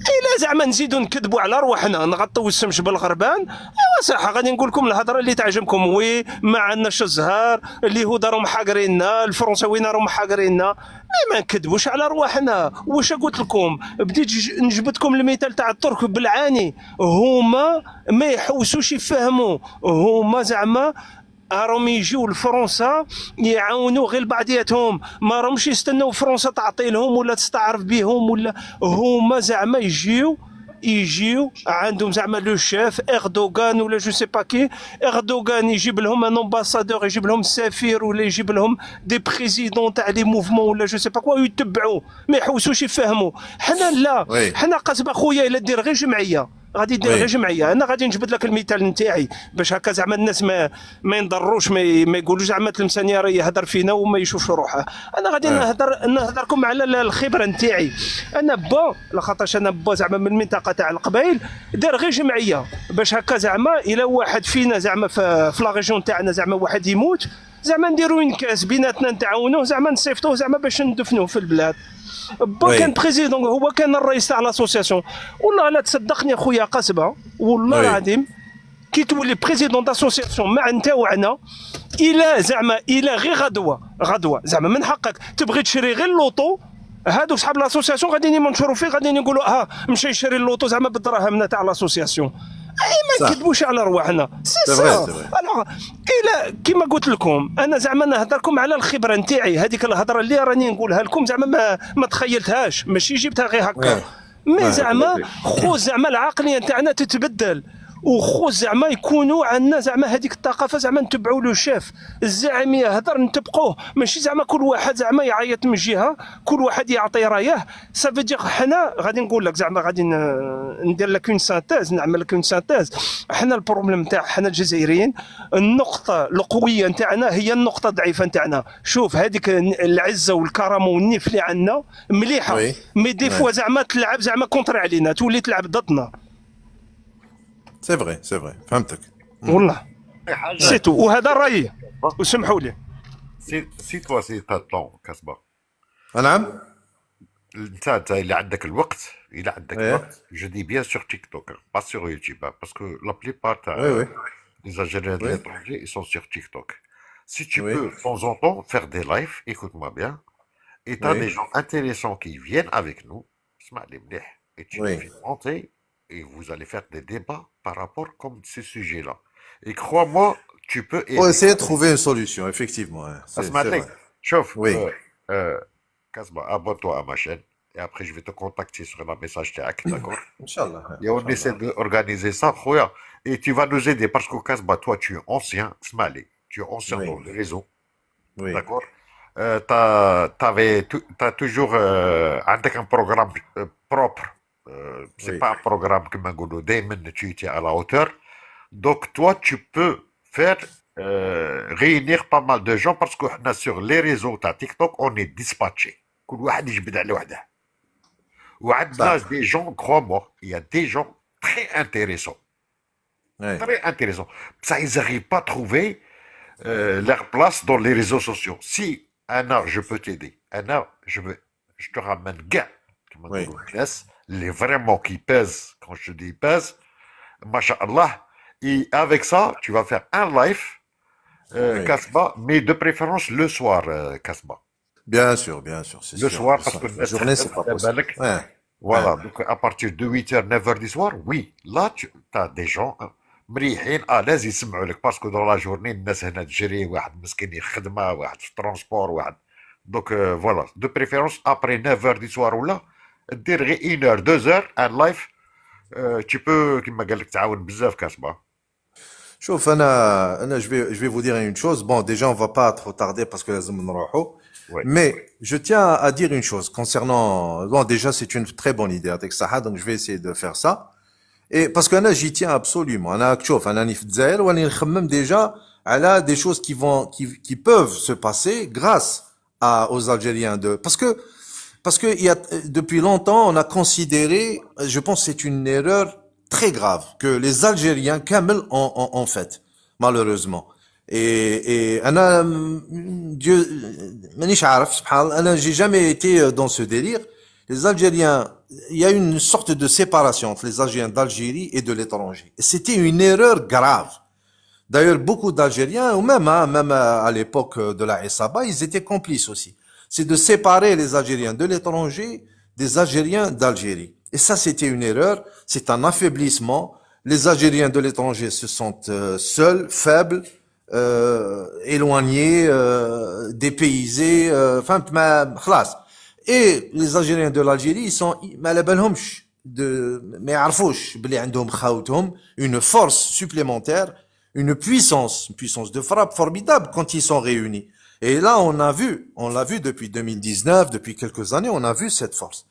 الا زعما نزيدو نكذبوا على رواحنا نغطيو السمش بالغربان، ايوا صح غادي نقول لكم الهضره اللي تعجبكم، وي ما عندناش الزهر، اليهود راهم حاقريننا، الفرنساويين راهم حاقريننا، ما نكذبوش على رواحنا. واش قلت لكم؟ بديت نجبدكم المثال تاع الترك بالعاني، هما ما يحوسوش يفهموا، هما زعما راهم يجيو لفرنسا يعاونوا غير بعضياتهم، ما راهمش يستناو فرنسا تعطي لهم ولا تستعرف بهم، ولا هما زعما يجيو عندهم زعما لو شيف اردوغان ولا جو سي با كي، اردوغان يجيب لهم ان امباسادور، يجيب لهم سفير ولا يجيب لهم دي بريزيدون تاع لي موفمون ولا جو سي با كوا، يتبعوا ما يحوسوش يفهموا. حنا لا، وي حنا قاسم اخويا الا دير غير جمعيه، غادي دير غير وي جمعيه. انا غادي نجبد لك المثال نتاعي باش هكا زعما الناس ما ينضروش، ما يقولوش زعما تلمسانيه راه يهضر فينا وما يشوفش روحه. انا غادي نهضركم على الخبره نتاعي. انا با لخاطرش انا با زعما من المنطقه تاع القبائل، دار غير جمعيه باش هكا زعما الا واحد فينا زعما في لا ريجيون تاعنا زعما واحد يموت، زعما نديروا ان كاس بيناتنا نتعاونوه زعما نصيفطوه زعما باش ندفنوه في البلاد. با كان وي بريزيدون هو كان الرئيس تاع لاسوسياسيون. والله لا تصدقني اخويا قاسبه، والله وي العظيم كي تولي بريزيدون داسوسياسيون مع نتاوعنا، الى زعما الى غير غدوه زعما من حقك تبغي تشري غير اللوطو، هادو صحاب لاسوسياسيون غاديين يمنشروا فيه، غاديين يقولوا مشى يشري اللوطو زعما بالدراهمنا تاع لاسوسياسيون. اي ما صح نكذبوش على رواحنا، سي سي سا. فري سي فري الوغ الى كيما قلت لكم انا زعما نهضركم على الخبره نتاعي، هذيك الهضره اللي راني نقولها لكم زعما ما تخيلتهاش، ماشي جبتها غير هكا، وي مي وي زعما خو زعما العقليه نتاعنا تتبدل. وخو زعما يكونوا عندنا زعما هذيك الثقافه زعما نتبعوا لو شيف الزعيم يهضر نتبقوه ماشي زعما كل واحد زعما يعيط من جهه كل واحد يعطي رايه صافي دير حنا غادي نقول لك زعما غادي ندير لك اون سانتيز نعمل لك اون سانتيز حنا البروبليم تاع حنا الجزائريين النقطه القويه نتاعنا هي النقطه الضعيفه نتاعنا شوف هذيك العزه والكرامه والنيف اللي عندنا مليحه Oui. مي دي Ouais. فوا زعما تلعب زعما كونتر علينا تولي تلعب ضدنا C'est vrai. فهمتك. والله أي حاجة سي تو وهذا رايي وسمحوا لي سي توا سي تا طون كاسبا نعم. انت اللي عندك الوقت الى عندك إيه. الوقت جو دي بيان سور تيك توك با سور يوتيوب باسكو لا بليبار Oui, تاع oui. les Algériens de Oui. l'étranger, ils sont sur TikTok. Si tu Oui. peux, de temps en temps, faire des lives, écoute-moi bien, et tu as Oui. des gens intéressants qui viennent avec nous, اسمع لي مليح, et tu les Oui. fais monter, et vous allez faire des débats par rapport comme ces sujets-là. Et crois-moi, tu peux Pour aider. essayer de trouver une solution, effectivement. Ouais. C'est اسمع لي, vrai. شوف, Oui. Kasba, abonne-toi à ma chaîne, et après je vais te contacter sur la message تاعك, d'accord? Inch'Allah. Et on essaie d'organiser ça, خويا. Et tu vas nous aider parce que Kasba, toi, tu es ancien, Smali, tu es ancien Oui. dans le réseau, Oui. d'accord? T'as toujours عندك un programme propre. C'est Oui. pas un programme que Magoulou Damon, tu étais à la hauteur. Donc toi, tu peux faire réunir pas mal de gens parce que sur les réseaux, t'as TikTok, on est dispatché. كل واحد يجبد على وحده. وعندنا صح. des gens, crois-moi, il y a des gens très intéressants. Ouais. Très intéressants. Ça, ils n'arrivent pas à trouver leur place dans les réseaux sociaux. Si, Anna, je peux t'aider. Anna, je te ramène gars. Oui. Les vraiment qui pèsent, quand je dis pèsent, Masha'Allah. Et avec ça, tu vas faire un live, Oui. Kasba, mais de préférence le soir, Kasba. Bien sûr, c'est Le sûr. soir, parce que La journée, c'est pas possible. Ouais. voilà, donc à partir de 8h, 9h du soir, oui, là, tu as des gens مريحين à l'aise يسمعوا لك باسكو dans la journée الناس هنا تجري واحد مسكين خدمة واحد في ترونسبور واحد donc voilà, de préférence après 9h du soir ولا دير غير 1h 2h un live tu peux كما قال لك تعاون بزاف كاسبة. شوف انا je vais vous dire une chose. Bon, déjà on va pas trop tarder parce que لازم نروحوا. Ouais. Mais je tiens à dire une chose concernant. Bon, déjà c'est une très bonne idée avec Saha, donc je vais essayer de faire ça. Et parce que j'y tiens absolument. شوف انا راني في الجزائر وراني نخمم déjà على des choses qui peuvent se passer grâce aux Algériens parce que il y a depuis longtemps on a considéré, je pense que c'est une erreur très grave que les Algériens كامل en fait malheureusement. Et انا Dieu مانيش عارف سبحان الله انا j'ai jamais été dans ce délire. Les Algériens, il y a une sorte de séparation entre les Algériens d'Algérie et de l'étranger. Et c'était une erreur grave. D'ailleurs, beaucoup d'Algériens, ou même à l'époque de la Essaba, ils étaient complices aussi. C'est de séparer les Algériens de l'étranger des Algériens d'Algérie. Et ça, c'était une erreur. C'est un affaiblissement. Les Algériens de l'étranger se sentent seuls, faibles, éloignés, dépaysés. Enfin, خلاص. Et les Algériens de l'Algérie, ils sont ما على بالهمش ما يعرفوش بلي عندهم خاوتهم une force supplémentaire, une puissance de frappe formidable quand ils sont réunis. Et là, on l'a vu depuis 2019, depuis quelques années, on a vu cette force.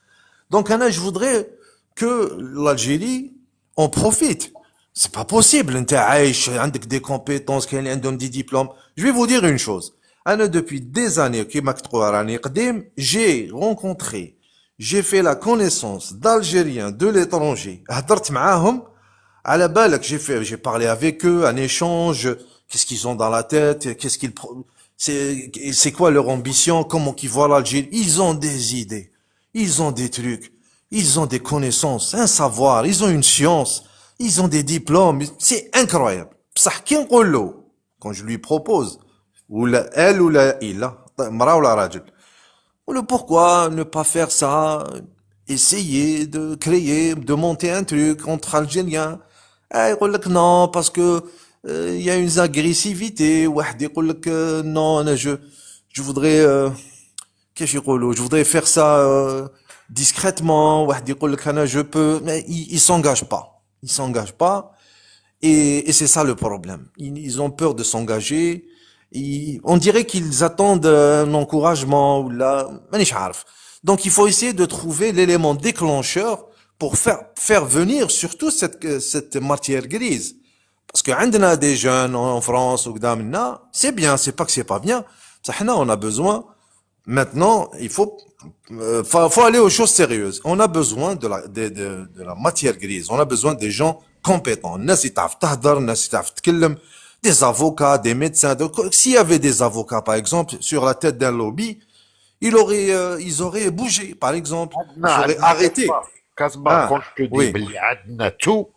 Donc, Anna, je voudrais que l'Algérie en profite. C'est pas possible. انت عايش عندك des compétences, كاين اللي عندهم des diplômes. Je vais vous dire une chose. Anna, depuis des années, j'ai fait la connaissance d'Algériens de l'étranger. هضرت معاهم على بالك, j'ai parlé avec eux, un échange, qu'est-ce qu'ils ont dans la tête, c'est quoi leur ambition, comment ils voient l'Algérie. Ils ont des idées, ils ont des trucs, ils ont des connaissances, un savoir, ils ont une science, ils ont des diplômes, c'est incroyable. بصح كي نقول له, quand je lui propose, ou elle ou il, مرا ولا راجل, pourquoi ne pas faire ça, essayer de créer, de monter un truc entre Algériens. يقول لك non, parce que il y a une agressivité. واحد يقول لك non, je voudrais كيفاش يقولوا, je voudrais faire ça discrètement. واحد يقول لك انا je peux, mais il s'engage pas. Et c'est ça le problème. Ils ont peur de s'engager. On dirait qu'ils attendent un encouragement ou là, مانيش عارف. Donc il faut essayer de trouver l'élément déclencheur pour faire venir surtout cette matière grise. Parce que عندنا des jeunes en France ou قدامنا, c'est bien, c'est pas que c'est pas bien. Ça, on a besoin. Maintenant, il faut aller aux choses sérieuses. On a besoin de la matière grise. On a besoin des gens compétents. الناس اللي تعرف تهدر, الناس اللي تعرف تتكلم, des avocats, des médecins. S'il y avait des avocats, par exemple, sur la tête d'un lobby, ils auraient bougé, par exemple. Ils auraient arrêté. Kasbah, quand je te dis, Oui. بلي عندنا tout,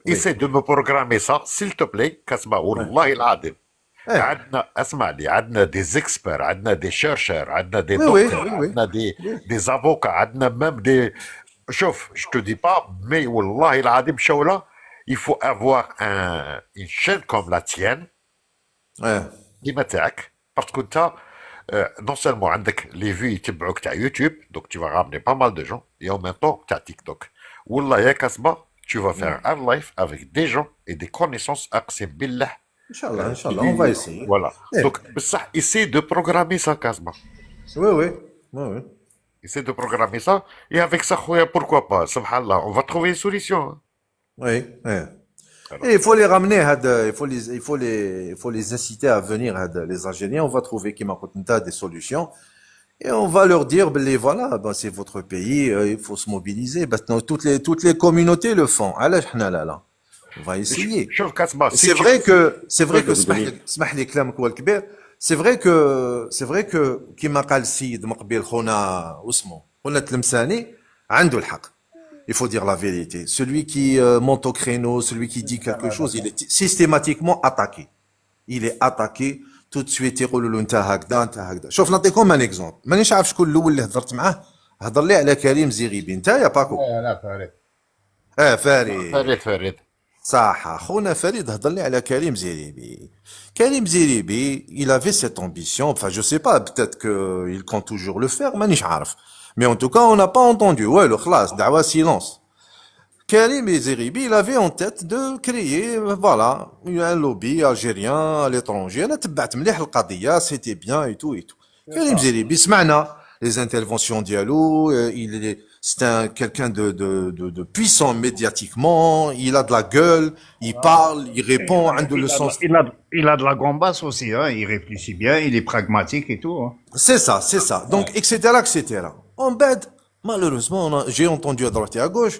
essaie de me programmer ça, s'il te plaît, Kasbah, والله العظيم. Eh. عندنا اسمع لي عندنا des experts, عندنا des chercheurs, عندنا des Oui, oui, docteurs, oui, oui. عندنا des avocats, عندنا même des. شوف, je te dis pas, mais والله العظيم شولا, il faut avoir une chaîne comme la tienne, Ouais. كيما تاعك, parce que t'as, non seulement عندك les vues يتبعوك تاع يوتيوب, donc tu vas ramener pas mal de gens, et en même temps تاع TikTok. والله يا كسبة, tu vas faire un live avec des gens et des connaissances, أقسم بالله. Inch'Allah, on va essayer. Voilà. Eh. Donc, ça, essaie de programmer ça, Kazma. Oui, oui. Oui, oui. Essaie de programmer ça. Et avec ça, khoya, pourquoi pas? Subhanallah, on va trouver une solution. Hein. Oui, oui. Et il faut les ramener, il faut les inciter à venir, les Algériens. On va trouver qui m'a des solutions. Et on va leur dire, voilà, ben, c'est votre pays, il faut se mobiliser. Maintenant, toutes les communautés le font. Alors, là. On va essayer. شوف كاسما C'est vrai que اسمح لي كلامك هو الكبير. C'est vrai que كما قال السيد مقبل خونا خونا تلمساني عنده الحق. Il faut dire la vérité. Celui qui monte au créneau, celui qui dit quelque chose, il est systématiquement attaqué. Il est attaqué tout de suite. يقولوا له انت هكذا انت هكذا. شوف نعطيكم ان اكزومبل. مانيش عارف شكون الاول اللي هضرت معاه. هضر لي على كريم زيغيبي. انت يا باكو. لا فارق. فريد. فريد صح خونا فريد هضر لي على كريم زيريبي. كريم زيريبي, il avait cette ambition, enfin je sais pas, peut-être que il compte toujours le faire, مانيش عارف. Mais en tout cas, on n'a pas entendu. Ouais, le خلاص, دعوة silence. Karim Zeribi, il avait en tête de créer, voilà, un lobby algérien à l'étranger. أنا تبعت مليح القضية, c'était bien et tout et tout. Karim Zeribi, سمعنا les interventions dialogue, c'est quelqu'un de puissant médiatiquement, il a de la gueule, il parle, il répond, عنده le sens. Il a de la gambasse aussi, hein. Il réfléchit bien, il est pragmatique et tout. Hein. C'est ça. Donc, etc., etc. En bed, malheureusement, j'ai entendu à droite et à gauche,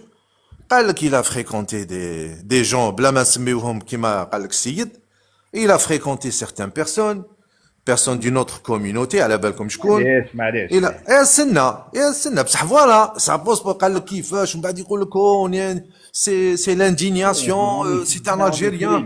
قال لك il a fréquenté des gens, بلا ما نسميوهم كيما قال لك السيد, il a fréquenté certaines personnes d'une autre communauté, على بالكم شكون. معليش. يا سنة بصح فوالا سا بوس قال لك كيفاش ومن بعد يقول لك c'est l'indignation, c'est un Algérien.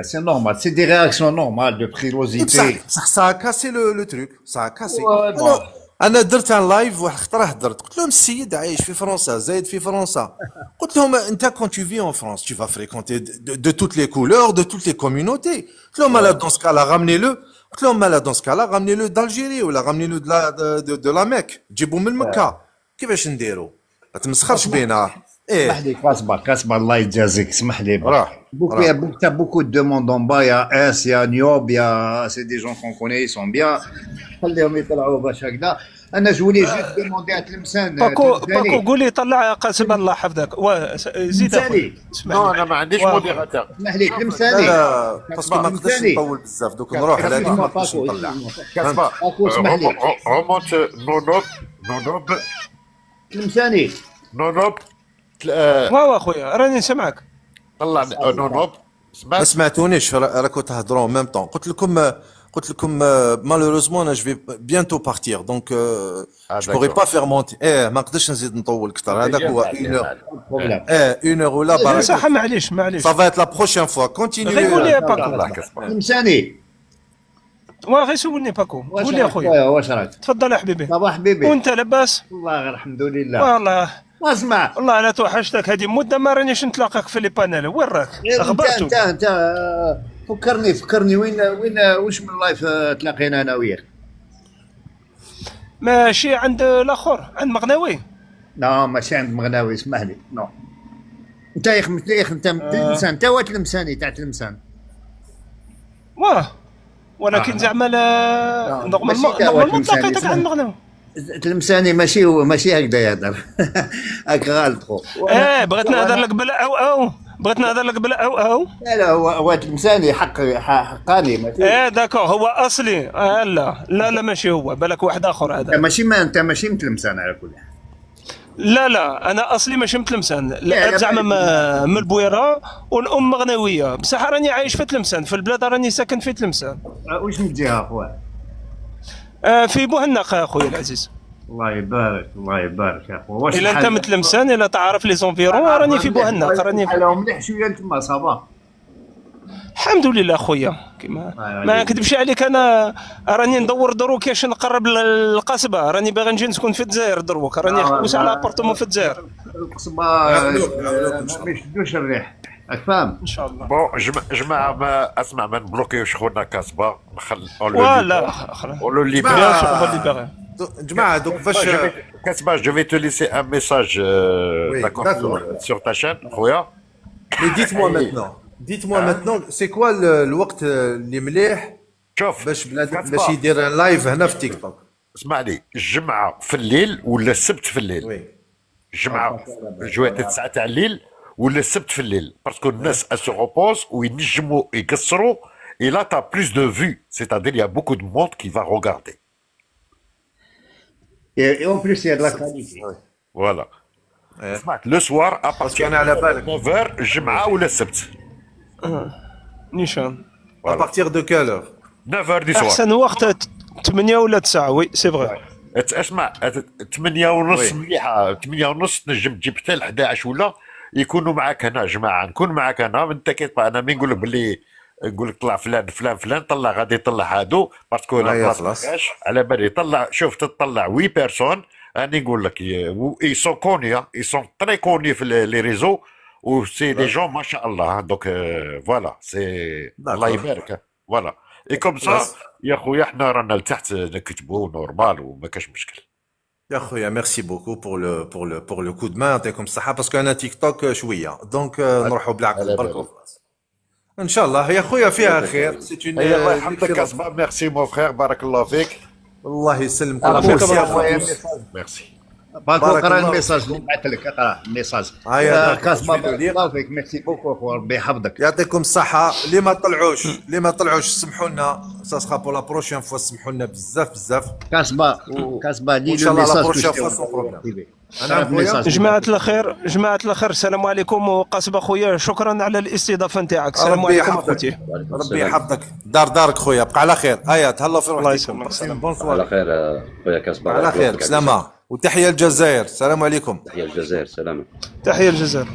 C'est normal, c'est des réactions normales de frilosité. Ça a cassé le truc, ça a cassé. Ouais, bon. انا درت ان لايف واحد الخطره هدرت قلت لهم السيد عايش في فرنسا زايد في فرنسا قلت لهم انت quand tu vis en France tu vas fréquenter de toutes les couleurs de toutes les communautés قلت لهم là dans ce cas-là ramenez-le قلت لهم là dans ce cas-là ramenez-le d'Algérie ولا ramenez-le de la Mecque جيبوا من مكة كيفاش نديروا ما تمسخرش بينا اسمح لي كاسبا الله يجازيك اسمح لي راح t'as beaucoup de demandes en bas, il y a S, il y a Niob, c'est des gens qu'on connaît, ils sont bien. خليهم يطلعوا باش هكذا. انا جولي جوست دوموندي على تلمسان. باكو قول لي طلع قاسم الله حفظك زيد اخويا. نو انا ما عنديش موديراتور. اسمح لي تلمساني. لا باسكو ما نقدرش نطول بزاف دوك نروح على هذيك ما نقدرش نطلع. كاسبا رومونت نونوب تلمساني. نونوب واو اخويا راني نسمعك. طلع نونوب ما سمعتونيش راكو تهضروا ميم طون قلت لكم malheureusement je vais bientôt partir donc je pourrais pas faire monter ما نقدرش نزيد نطول اكثر هذاك هو 1 heure ولا لا صح معليش ça va être la prochaine fois continuez قول لي باكو تلمساني. غير سولني باكو قول لي اخويا واش راك؟ تفضل يا حبيبي. صباح حبيبي. وانت لاباس؟ والله غير الحمد لله. والله واسمع والله انا توحشتك هذه مده ما رانيش نتلاقاك في لي بانيل. وين راك؟ اخبارتو؟ انت فكرني وين واش من لايف تلاقينا انا وياك؟ ماشي عند الاخر عند مغناوي. لا ماشي عند مغناوي اسمح لي. نو انت يا اخي انت من تلمسان، انت هو تلمساني تاع تلمسان. واه ولكن زعما لا نورمالمون تلاقيتك عند المغنم. تلمساني ماشي هكذا يهضر. هاك غالط خو. بغيت نهضر لك بلا او بغيت نهضر لك بلا او لا هو تلمساني حقاني ماشي. داكور هو اصلي. لا ماشي هو، بالك واحد اخر هذا. انت ماشي من تلمسان على كل حال. لا انا اصلي ماشي من تلمسان، زعما من البويره والام مغنويه، بصح راني عايش في تلمسان، في البلاد راني ساكن في تلمسان. واش من جهه اخويا؟ في بوهناق اخويا العزيز. الله يبارك الله يبارك يا اخويا. واش الا انت من تلمسان، الا تعرف لي زونفيرون، راني في بوهناق، راني على مليح شويه تما صافا. الحمد لله خويا. كيما ما نكذبش عليك، انا راني ندور دروك كاش نقرب للقصبه، راني باغي نجي نسكن في الجزائر دروك، راني حوس على ابارتمون في الجزائر. القصبه ما يشدوش الريح، راك فاهم؟ ان شاء الله. بون جماعه ما اسمع، ما نبلوكيوش خونا كاسبا، ولا اولو ليبرا. جماعه دوك فاش كاسبا جو في تو ليسي ان ميساج داكور سور تا شين خويا. مي ديت-moi maintenant c'est quoi الوقت اللي مليح شوف باش باش يدير لايف هنا في تيك توك؟ اسمع لي، الجمعه في الليل ولا السبت في الليل؟ وي الجمعه جوات 9 تاع الليل ولا السبت في الليل، باسكو الناس سو روبوز وينجموا يقصروا. Et là, tu as plus de vues. C'est-à-dire, il y a beaucoup de monde qui va regarder. Et en plus, il y a de la qualité. Voilà. Le soir, à partir de 9h, الجمعة ولا السبت. نيشان. À partir de quelle heure? 9h du soir. أحسن وقت 8 ولا 9. وي سي فغي. اسمع 8 ونص مليحة، 8 ونص تنجم تجيب حتى ل 11 ولا يكونوا معاك هنا جماعة، نكون معاك هنا. انت كيف انا مين نقول لك باللي نقول لك طلع فلان طلع غادي يطلع هادو باسكو لا بلاص على بالي طلع. شوف تطلع 8 بيرسون، راني نقول لك اي سون كونيا، اي سون تري كوني في لي ريزو، و سي دي جون ما شاء الله. دونك فوالا سي الله يبارك. فوالا اي كوم سا يا خويا، احنا رانا لتحت نكتبوا نورمال وما كاش مشكل. يا خويا ميرسي بوكو pour le coup de main. يعطيكم الصحة باسكو انا تيك توك شوية، دونك نروحوا بالعقل برك. ان شاء الله يا خويا فيها خير. سي اون الله يحفظك اسمع. ميرسي مون فخير، بارك الله فيك. الله يسلمك. ميرسي. اقرا الميساج اللي بعثت لك، اقرا الميساج. كاسبا بارك الله فيك، ميرسي بوكو اخويا، ربي يحفظك. يعطيكم الصحة. اللي ما طلعوش سمحوا لنا، سا سخا بور لا بروشين فوا، سمحوا لنا بزاف. كاسبا دي ان شاء الله لا بروشين فوا سون بروبليم. جماعة الخير السلام عليكم. وقاسبة خويا شكرا على الاستضافة نتاعك. السلام عليكم اخوتي. ربي يحفظك. دارك خويا، بقى على خير. تهلا في روحك. الله يسلمك. على خير خويا كاسبا. على خير. سلامة وتحية الجزائر. السلام عليكم. تحية الجزائر. سلامة. تحية الجزائر.